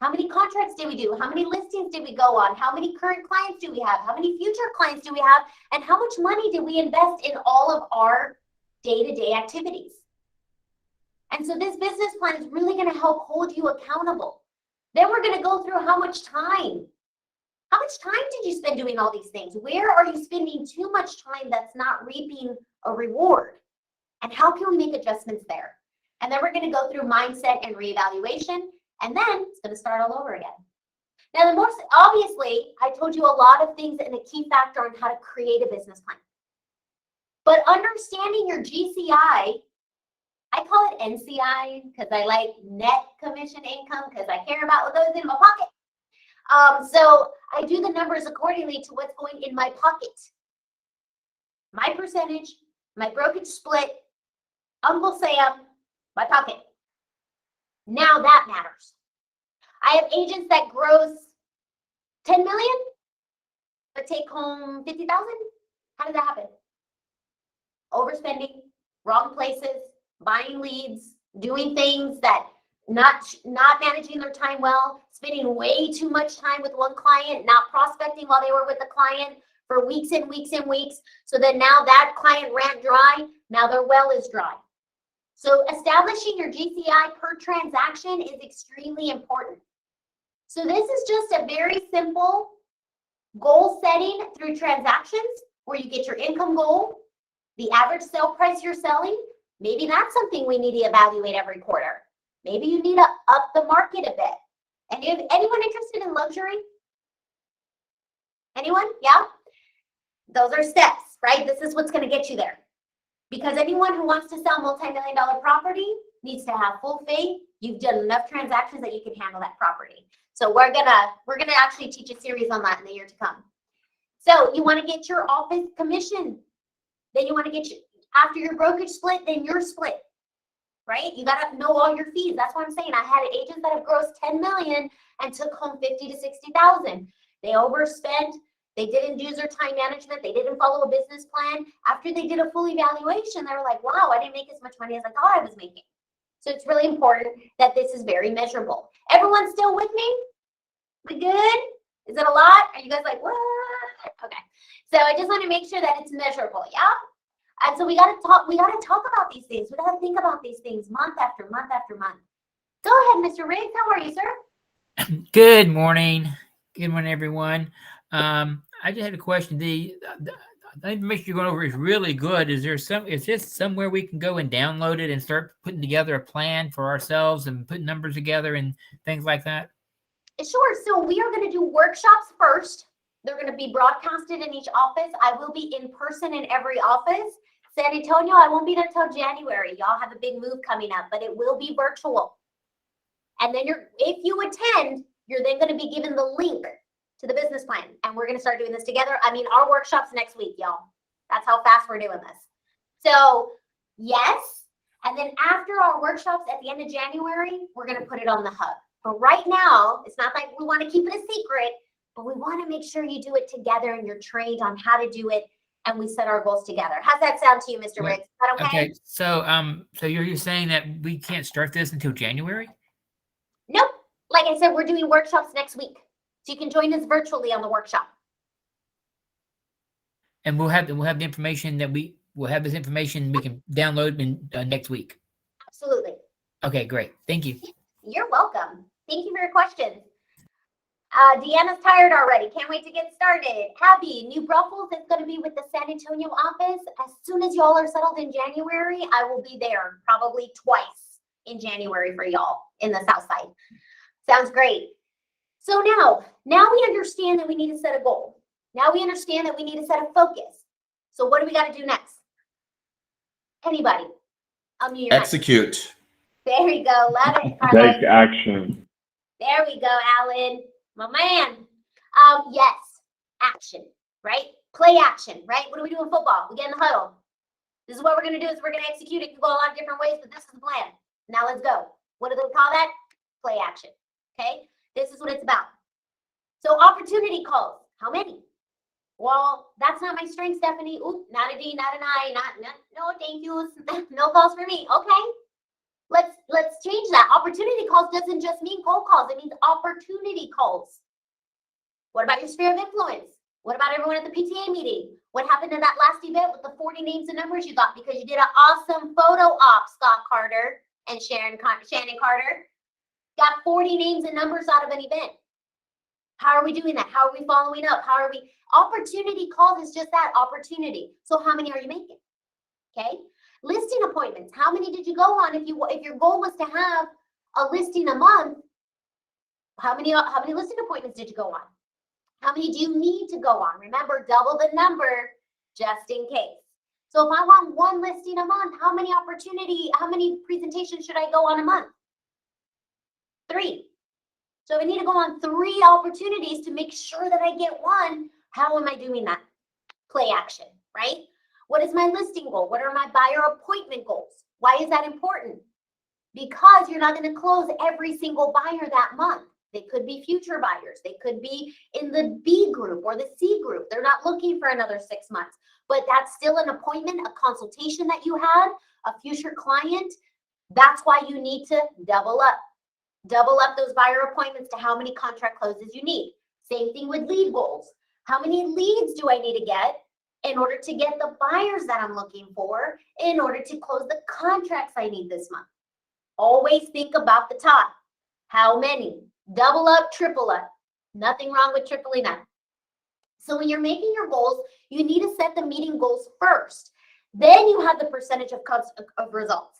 How many contracts did we do? How many listings did we go on? How many current clients do we have? How many future clients do we have? And how much money did we invest in all of our day-to-day activities? And so this business plan is really going to help hold you accountable. Then we're going to go through how much time. How much time did you spend doing all these things? Where are you spending too much time that's not reaping a reward? And how can we make adjustments there? And then we're going to go through mindset and reevaluation. And then it's going to start all over again. Now, the most obviously, I told you a lot of things and a key factor on how to create a business plan. But understanding your GCI, I call it NCI because I like net commission income because I care about what goes in my pocket. So I do the numbers accordingly to what's going in my pocket. My percentage my brokerage split, Uncle Sam, my pocket. Now that matters. I have agents that gross 10 million, but take home 50,000. How did that happen? Overspending, wrong places, buying leads, doing things that not managing their time well, spending way too much time with one client, not prospecting while they were with the client for weeks and weeks and weeks. So then now that client ran dry, now their well is dry. So establishing your GCI per transaction is extremely important. So this is just a very simple goal setting through transactions where you get your income goal, the average sale price you're selling. Maybe that's something we need to evaluate every quarter. Maybe you need to up the market a bit. And if anyone interested in luxury? Anyone? Yeah? Those are steps, right? This is what's going to get you there. Because anyone who wants to sell multi-million-dollar property needs to have full faith. You've done enough transactions that you can handle that property. So we're gonna actually teach a series on that in the year to come. So you want to get your office commission. Then you want to get after your brokerage split, then your split. Right? You got to know all your fees. That's what I'm saying. I had agents that have grossed 10 million and took home 50 to 60,000. They overspent. They didn't do their time management. They didn't follow a business plan. After they did a full evaluation, they were like, wow, I didn't make as much money as I thought I was making. So it's really important that this is very measurable. Everyone still with me? We good? Is it a lot? Are you guys like, what? Okay. So I just want to make sure that it's measurable. Yeah. And so we got to talk about these things. We got to think about these things month after month after month. Go ahead, Mr. Riggs. How are you, sir? Good morning. Good morning, everyone. I just had a question. The information you're going over is really good. Is this somewhere we can go and download it and start putting together a plan for ourselves and putting numbers together and things like that? Sure. So we are going to do workshops first. They're going to be broadcasted in each office. I will be in person in every office. San Antonio, I won't be there until January. Y'all have a big move coming up, but it will be virtual. And then if you attend, you're then going to be given the link to the business plan. And we're going to start doing this together. I mean, our workshop's next week, y'all. That's how fast we're doing this. So yes. And then after our workshops at the end of January, we're going to put it on the hub. But right now, it's not like we want to keep it a secret, but we want to make sure you do it together and you're trained on how to do it. And we set our goals together. How's that sound to you, Mr. Riggs? Is that okay? Okay. So you're saying that we can't start this until January? Nope. Like I said, we're doing workshops next week. So you can join us virtually on the workshop. And we'll have the information that we'll have this information we can download next week. Absolutely. Okay, great. Thank you. You're welcome. Thank you for your questions. Deanna's tired already. Can't wait to get started. Abby, New Brussels is going to be with the San Antonio office. As soon as y'all are settled in January, I will be there probably twice in January for y'all in the South Side. Sounds great. So now we understand that we need to set a goal. Now we understand that we need to set a focus. So what do we got to do next? Anybody? Execute. There we go. Love it. Take action. There we go, Alan. My man. Yes. Action, right? Play action, right? What do we do in football? We get in the huddle. This is what we're going to do is we're going to execute it. It can go a lot of different ways, but this is the plan. Now let's go. What do they call that? Play action. Okay? This is what it's about. So opportunity calls. How many? Well, that's not my strength, Stephanie. Oop, not a D, not an I, no, thank you. No calls for me. Okay. Let's change that. Opportunity calls doesn't just mean cold calls. It means opportunity calls. What about your sphere of influence? What about everyone at the PTA meeting? What happened in that last event with the 40 names and numbers you got because you did an awesome photo op, Scott Carter and Shannon Carter? Got 40 names and numbers out of an event. How are we doing that? How are we following up? Opportunity calls is just that, opportunity. So how many are you making? Okay. Listing appointments. How many did you go on? If your goal was to have a listing a month, how many listing appointments did you go on? How many do you need to go on? Remember, double the number just in case. So if I want one listing a month, how many presentations should I go on a month? 3. So I need to go on 3 opportunities to make sure that I get one. How am I doing that? Play action, right? What is my listing goal? What are my buyer appointment goals? Why is that important? Because you're not going to close every single buyer that month. They could be future buyers. They could be in the B group or the C group. They're not looking for another 6 months, but that's still an appointment, a consultation that you had, a future client. That's why you need to double up those buyer appointments to how many contract closes you need. Same thing with lead goals. How many leads do I need to get in order to get the buyers that I'm looking for, in order to close the contracts I need this month? Always think about the top. How many? Double up, triple up. Nothing wrong with tripling up. So when you're making your goals, you need to set the meeting goals first. Then you have the percentage of results.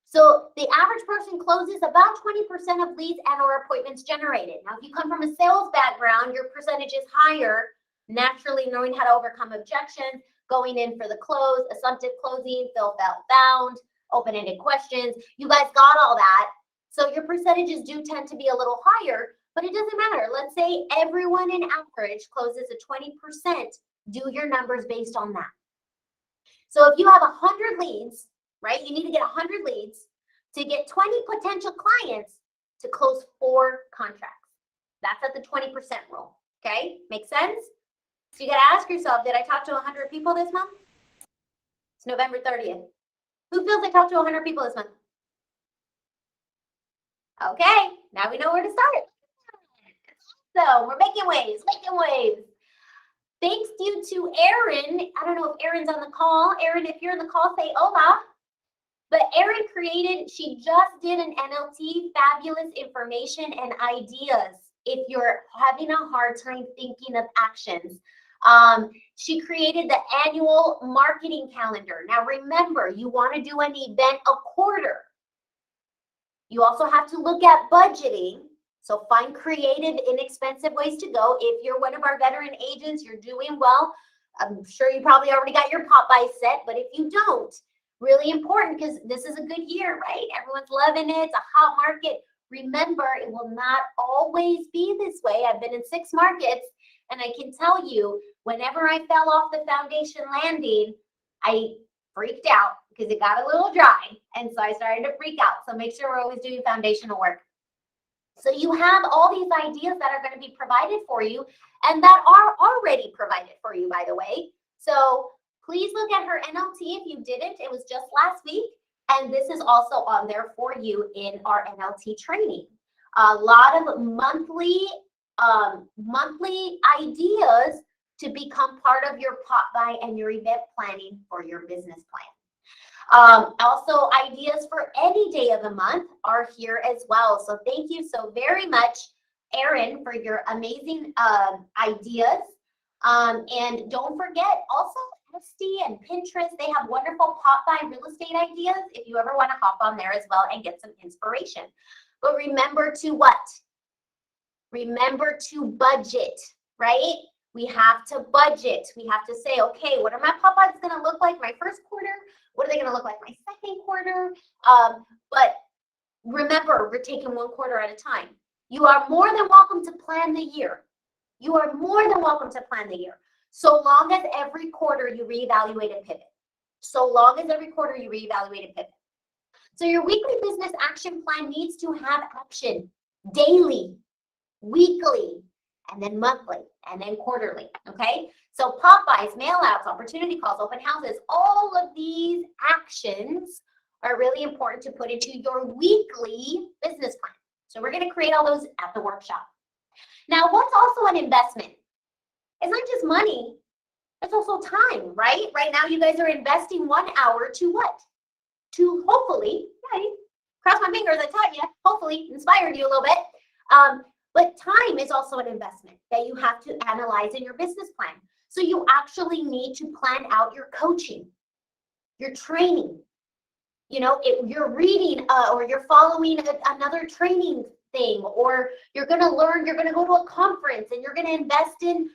So the average person closes about 20% of leads and or appointments generated. Now, if you come from a sales background, your percentage is higher, naturally knowing how to overcome objections, going in for the close, assumptive closing, fill, bound, open-ended questions. You guys got all that. So your percentages do tend to be a little higher, but it doesn't matter. Let's say everyone in average closes at 20%. Do your numbers based on that. So if you have 100 leads, right, you need to get 100 leads to get 20 potential clients to close 4 contracts. That's at the 20% rule, okay? Make sense? So you got to ask yourself, did I talk to 100 people this month? It's November 30th. Who feels I talked to 100 people this month? Okay, now we know where to start. So we're making waves, Thanks due to Erin. I don't know if Erin's on the call. Erin, if you're in the call, say hola. But Erin she just did an NLT, fabulous information and ideas. If you're having a hard time thinking of actions, she created the annual marketing calendar. Now remember, you want to do an event a quarter. You also have to look at budgeting. So find creative, inexpensive ways to go. If you're one of our veteran agents, you're doing well. I'm sure you probably already got your pop-by set, but if you don't, really important, because this is a good year, right? Everyone's loving it. It's a hot market. Remember, it will not always be this way. I've been in 6 markets, and I can tell you, whenever I fell off the foundation landing, I freaked out because it got a little dry. And so I started to freak out. So make sure we're always doing foundational work. So you have all these ideas that are going to be provided for you and that are already provided for you, by the way. So please look at her NLT if you didn't. It was just last week. And this is also on there for you in our NLT training. A lot of monthly ideas to become part of your pop-by and your event planning for your business plan. Also, ideas for any day of the month are here as well. So thank you so very much, Erin, for your amazing ideas. And don't forget, also, Etsy and Pinterest, they have wonderful pop-by real estate ideas if you ever want to hop on there as well and get some inspiration. But remember to what? Remember to budget, right? We have to budget. We have to say, okay, what are my pop-ups going to look like my first quarter? What are they going to look like my second quarter? But remember, we're taking 1 quarter at a time. You are more than welcome to plan the year. You are more than welcome to plan the year. So long as every quarter you reevaluate and pivot. So long as every quarter you reevaluate and pivot. So your weekly business action plan needs to have action daily, weekly, and then monthly, and then quarterly, okay? So pop-bys, mail-outs, opportunity calls, open houses, all of these actions are really important to put into your weekly business plan. So we're gonna create all those at the workshop. Now, what's also an investment? It's not just money, it's also time, right? Right now, you guys are investing 1 hour to what? To hopefully, right? Cross my fingers, I taught you, hopefully inspired you a little bit. But time is also an investment that you have to analyze in your business plan. So you actually need to plan out your coaching, your training. You know, if you're reading or you're following another training thing, or you're going to learn, you're going to go to a conference and you're going to invest in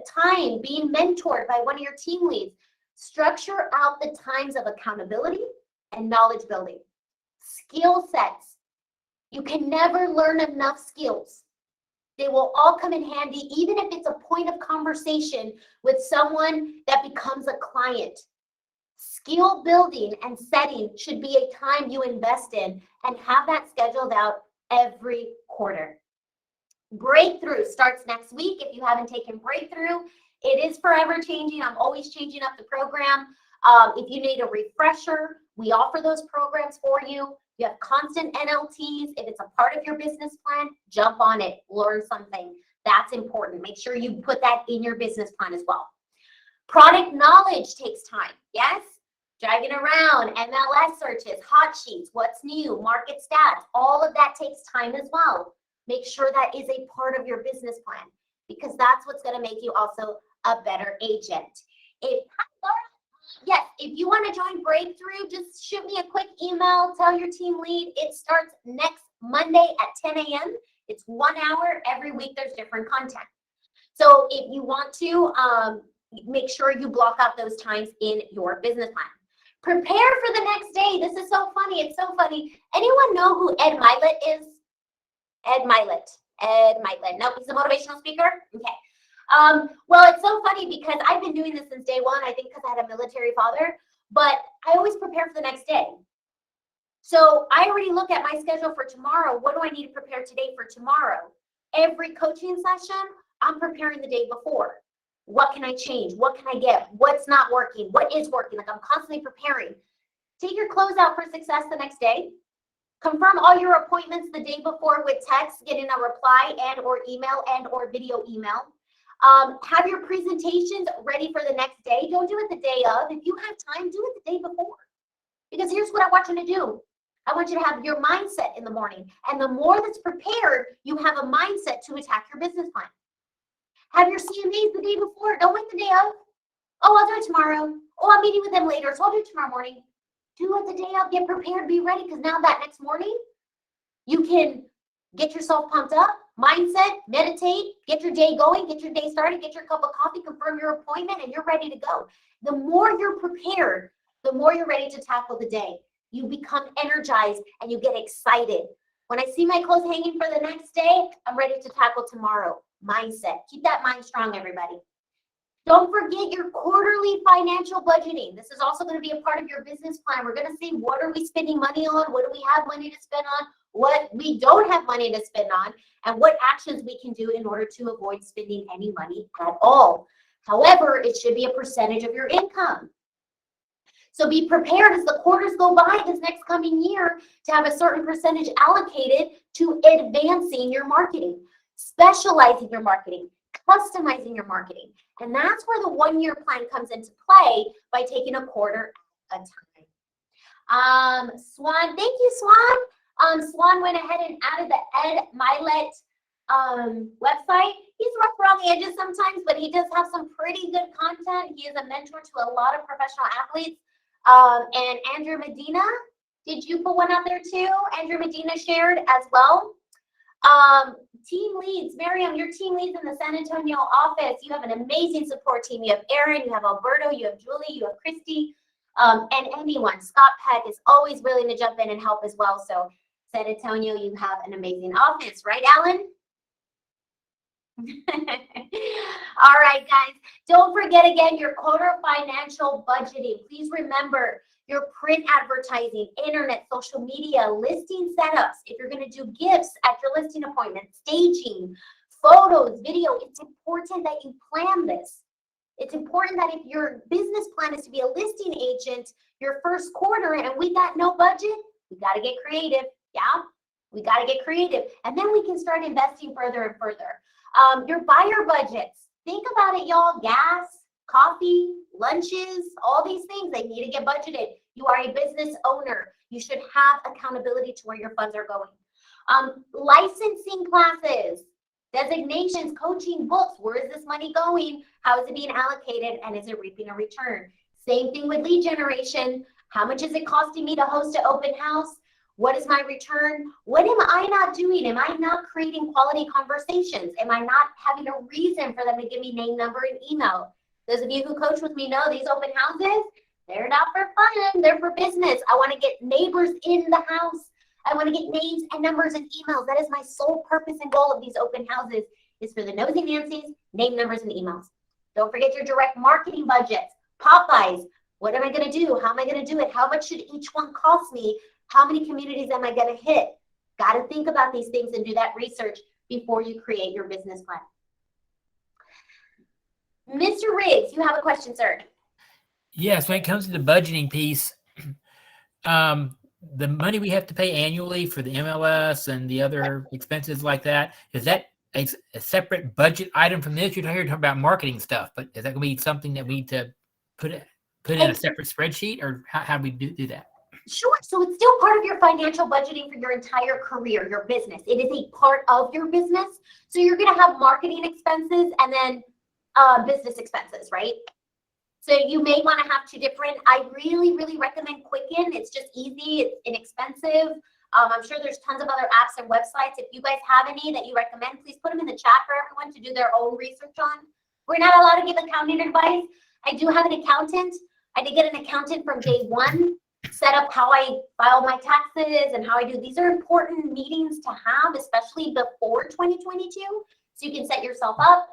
time being mentored by one of your team leads. Structure out the times of accountability and knowledge building. Skill sets. You can never learn enough skills. They will all come in handy, even if it's a point of conversation with someone that becomes a client. Skill building and setting should be a time you invest in and have that scheduled out every quarter. Breakthrough starts next week. If you haven't taken Breakthrough, it is forever changing. I'm always changing up the program. If you need a refresher, we offer those programs for you. You have constant NLTs. If it's a part of your business plan, jump on it, learn something. That's important. Make sure you put that in your business plan as well. Product knowledge takes time. Yes? Dragging around, MLS searches, hot sheets, what's new, market stats, all of that takes time as well. Make sure that is a part of your business plan because that's what's going to make you also a better agent. Yes, if you want to join Breakthrough, just shoot me a quick email, tell your team lead. It starts next Monday at 10 a.m. It's 1 hour. Every week there's different content. So if you want to, make sure you block out those times in your business plan. Prepare for the next day. This is so funny. It's so funny. Anyone know who Ed Milet is? Ed Milet. Nope, he's a motivational speaker. Okay. Well, it's so funny because I've been doing this since day one, I think because I had a military father, but I always prepare for the next day. So I already look at my schedule for tomorrow. What do I need to prepare today for tomorrow? Every coaching session, I'm preparing the day before. What can I change? What can I get? What's not working? What is working? Like I'm constantly preparing. Take your clothes out for success the next day. Confirm all your appointments the day before with text, getting a reply and or email and or video email. Have your presentations ready for the next day. Don't do it the day of. If you have time, do it the day before. Because here's what I want you to do. I want you to have your mindset in the morning. And the more that's prepared, you have a mindset to attack your business plan. Have your CMAs the day before. Don't wait the day of. Oh, I'll do it tomorrow. Oh, I'm meeting with them later, so I'll do it tomorrow morning. Do it the day of. Get prepared. Be ready, because now that next morning, you can get yourself pumped up, mindset, meditate, get your day going, get your day started, get your cup of coffee, confirm your appointment, and you're ready to go. The more you're prepared, the more you're ready to tackle the day. You become energized and you get excited. When I see my clothes hanging for the next day, I'm ready to tackle tomorrow. Mindset. Keep that mind strong, everybody. Don't forget your quarterly financial budgeting. This is also going to be a part of your business plan. We're going to see what are we spending money on, what do we have money to spend on, what we don't have money to spend on, and what actions we can do in order to avoid spending any money at all. However, it should be a percentage of your income. So be prepared as the quarters go by this next coming year to have a certain percentage allocated to advancing your marketing, specializing your marketing, customizing your marketing. And that's where the 1-year plan comes into play by taking a quarter at a time. Swan, thank you, Swan. Swan went ahead and added the Ed Milet website. He's rough around the edges sometimes, but he does have some pretty good content. He is a mentor to a lot of professional athletes. And Andrew Medina, did you put one out there too? Andrew Medina shared as well. Team leads, Miriam, your team leads in the San Antonio office. You have an amazing support team. You have Aaron, you have Alberto, you have Julie, you have Christy, and anyone. Scott Peck is always willing to jump in and help as well. So San Antonio, you have an amazing office, right, Alan? All right, guys. Don't forget again your quarter financial budgeting. Please remember your print advertising, internet, social media, listing setups. If you're going to do gifts at your listing appointment, staging, photos, video, it's important that you plan this. It's important that if your business plan is to be a listing agent your first quarter and we got no budget, we got to get creative. Yeah, we got to get creative. And then we can start investing further and further. Your buyer budgets. Think about it, y'all. Gas, coffee, lunches, all these things, they need to get budgeted. You are a business owner. You should have accountability to where your funds are going. Licensing classes, designations, coaching, books. Where is this money going? How is it being allocated? And is it reaping a return? Same thing with lead generation. How much is it costing me to host an open house? What is my return? What am I not doing? Am I not creating quality conversations? Am I not having a reason for them to give me name, number, and email? Those of you who coach with me know these open houses, they're not for fun. They're for business. I want to get neighbors in the house. I want to get names and numbers and emails. That is my sole purpose and goal of these open houses, is for the nosy Nancy's, name, numbers, and emails. Don't forget your direct marketing budgets. Popeyes, What am I going to do? How am I going to do it? How much should each one cost me? How many communities am I going to hit? Got to think about these things and do that research before you create your business plan. Mr. Riggs, you have a question, sir. Yes, when it comes to the budgeting piece, the money we have to pay annually for the MLS and the other expenses like that, is that a separate budget item from this? You're talking about marketing stuff, but is that going to be something that we need to put in a separate spreadsheet, or how do we do that? Sure. So it's still part of your financial budgeting for your entire career, your business. It is a part of your business. So you're going to have marketing expenses and then business expenses, right? So you may want to have two different. I really, really recommend Quicken. It's just easy. It's inexpensive. I'm sure there's tons of other apps and websites. If you guys have any that you recommend, please put them in the chat for everyone to do their own research on. We're not allowed to give accounting advice. I do have an accountant. I did get an accountant from day one, set up how I file my taxes and how I do. These are important meetings to have, especially before 2022. So you can set yourself up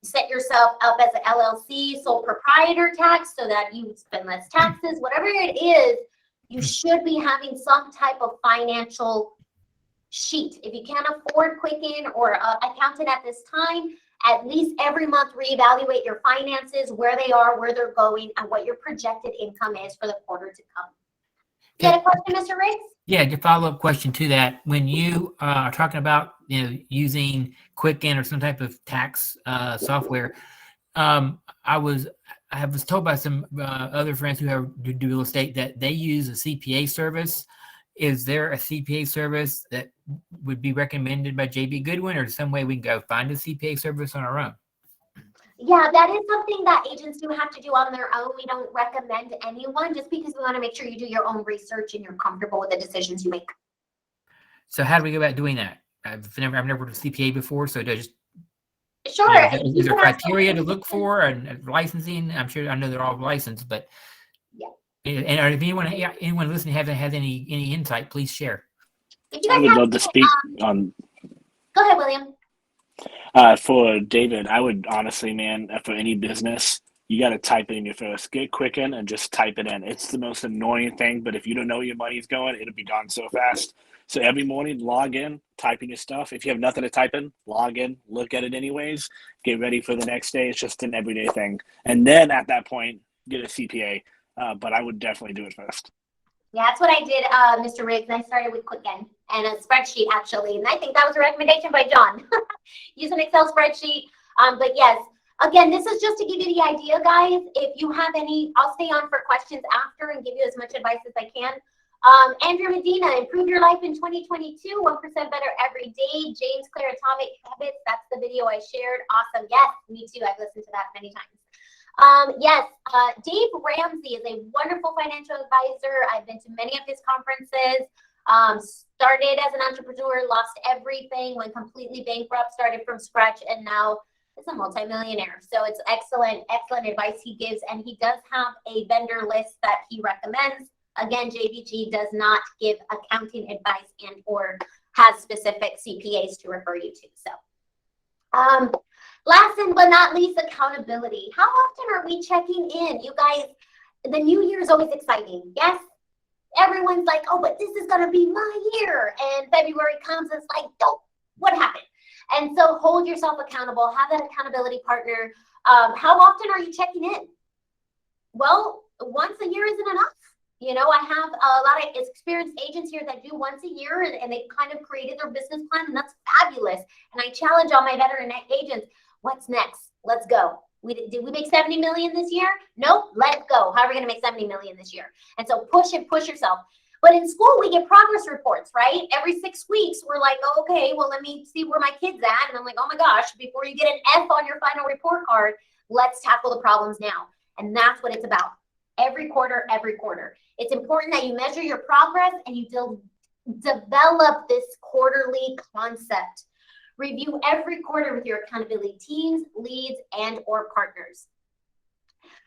as an LLC, sole proprietor tax, so that you spend less taxes. Whatever it is, you should be having some type of financial sheet. If you can't afford Quicken or accountant at this time, at least every month reevaluate your finances, where they are, where they're going, and what your projected income is for the quarter to come. You had a question, Mr. Riggs? Yeah, the follow-up question to that. When you are talking about using Quicken or some type of tax software, I was told by some other friends who do real estate that they use a CPA service. Is there a CPA service that would be recommended by JB Goodwin, or some way we can go find a CPA service on our own? Yeah, that is something that agents do have to do on their own. We don't recommend anyone, just because we want to make sure you do your own research and you're comfortable with the decisions you make. So how do we go about doing that? I've never worked with CPA before, so do I just Sure. is there criteria to look for and licensing? I know they're all licensed, but yeah. And if anyone listening has any insight, please share. If you I guys would have, love to speak on. Go ahead, William. For David, I would honestly, man, for any business, you got to type it in your first. Get Quicken and just type it in. It's the most annoying thing, but if you don't know where your money's going, it'll be gone so fast. So every morning, log in, type in your stuff. If you have nothing to type in, log in, look at it anyways, get ready for the next day. It's just an everyday thing. And then at that point, get a CPA. But I would definitely do it first. Yeah, that's what I did, Mr. Riggs. I started with Quicken and a spreadsheet, actually. And I think that was a recommendation by John. Use an Excel spreadsheet. But yes, again, this is just to give you the idea, guys. If you have any, I'll stay on for questions after and give you as much advice as I can. Andrew Medina, improve your life in 2022, 1% better every day. James Clear, Atomic Habits. That's the video I shared. Awesome. Yes, me too. I've listened to that many times. Yes, Dave Ramsey is a wonderful financial advisor. I've been to many of his conferences. Started as an entrepreneur, lost everything, went completely bankrupt, started from scratch, and now is a multimillionaire. So it's excellent advice he gives, and he does have a vendor list that he recommends. Again, JBG does not give accounting advice and or has specific CPAs to refer you to. So, last but not least, accountability. How often are we checking in? You guys, the new year is always exciting. Yes, everyone's like, oh, but this is going to be my year. And February comes, and it's like, oh, what happened? And so hold yourself accountable. Have that accountability partner. How often are you checking in? Well, once a year isn't enough. You know, I have a lot of experienced agents here that do once a year, and they've kind of created their business plan, and that's fabulous. And I challenge all my veteran agents, what's next? Let's go. Did we make 70 million this year? Nope, let's go. How are we going to make 70 million this year? And so push yourself. But in school, we get progress reports, right? Every 6 weeks, we're like, oh, okay, well, let me see where my kid's at. And I'm like, oh my gosh, before you get an F on your final report card, let's tackle the problems now. And that's what it's about. Every quarter. It's important that you measure your progress and you develop this quarterly concept. Review every quarter with your accountability teams, leads, and or partners.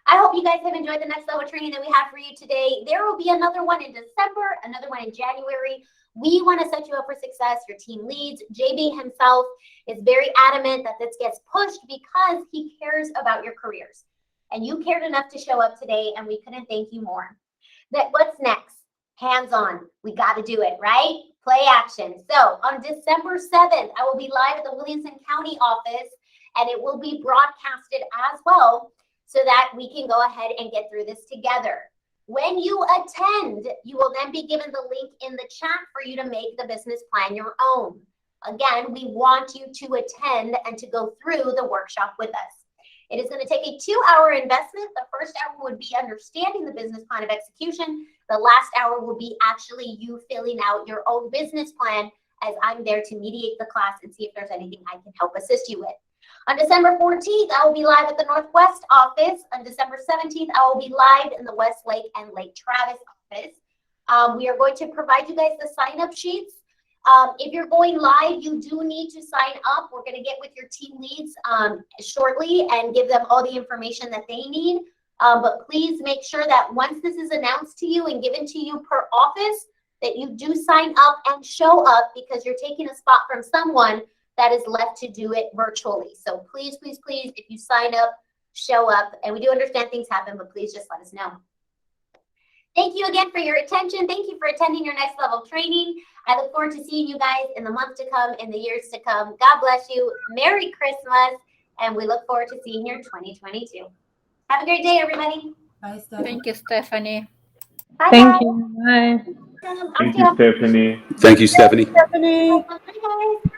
I hope you guys have enjoyed the next level training that we have for you today. There will be another one in December, another one in January. We want to set you up for success. Your team leads. JB himself is very adamant that this gets pushed because he cares about your careers. and you cared enough to show up today, and we couldn't thank you more. What's next? Hands-on. We got to do it, right? Play action. So on December 7th, I will be live at the Williamson County office, and it will be broadcasted as well so that we can go ahead and get through this together. When you attend, you will then be given the link in the chat for you to make the business plan your own. Again, we want you to attend and to go through the workshop with us. It is going to take a 2-hour investment. The first hour would be understanding the business plan of execution. The last hour will be actually you filling out your own business plan, as I'm there to mediate the class and see if there's anything I can help assist you with. On December 14th, I will be live at the Northwest office. On December 17th, I will be live in the Westlake and Lake Travis office. We are going to provide you guys the sign-up sheets. If you're going live, you do need to sign up. We're going to get with your team leads shortly and give them all the information that they need. But please make sure that once this is announced to you and given to you per office, that you do sign up and show up, because you're taking a spot from someone that is left to do it virtually. So please, please, please, if you sign up, show up. And we do understand things happen, but please just let us know. Thank you again for your attention. Thank you for attending your next level training. I look forward to seeing you guys in the months to come, in the years to come. God bless you. Merry Christmas. And we look forward to seeing you in 2022. Have a great day, everybody. Bye, Stephanie. Thank you, Stephanie. Bye, Thank guys. you. Bye. Thank you, Stephanie. Thank you, Stephanie. Stephanie. Bye, guys.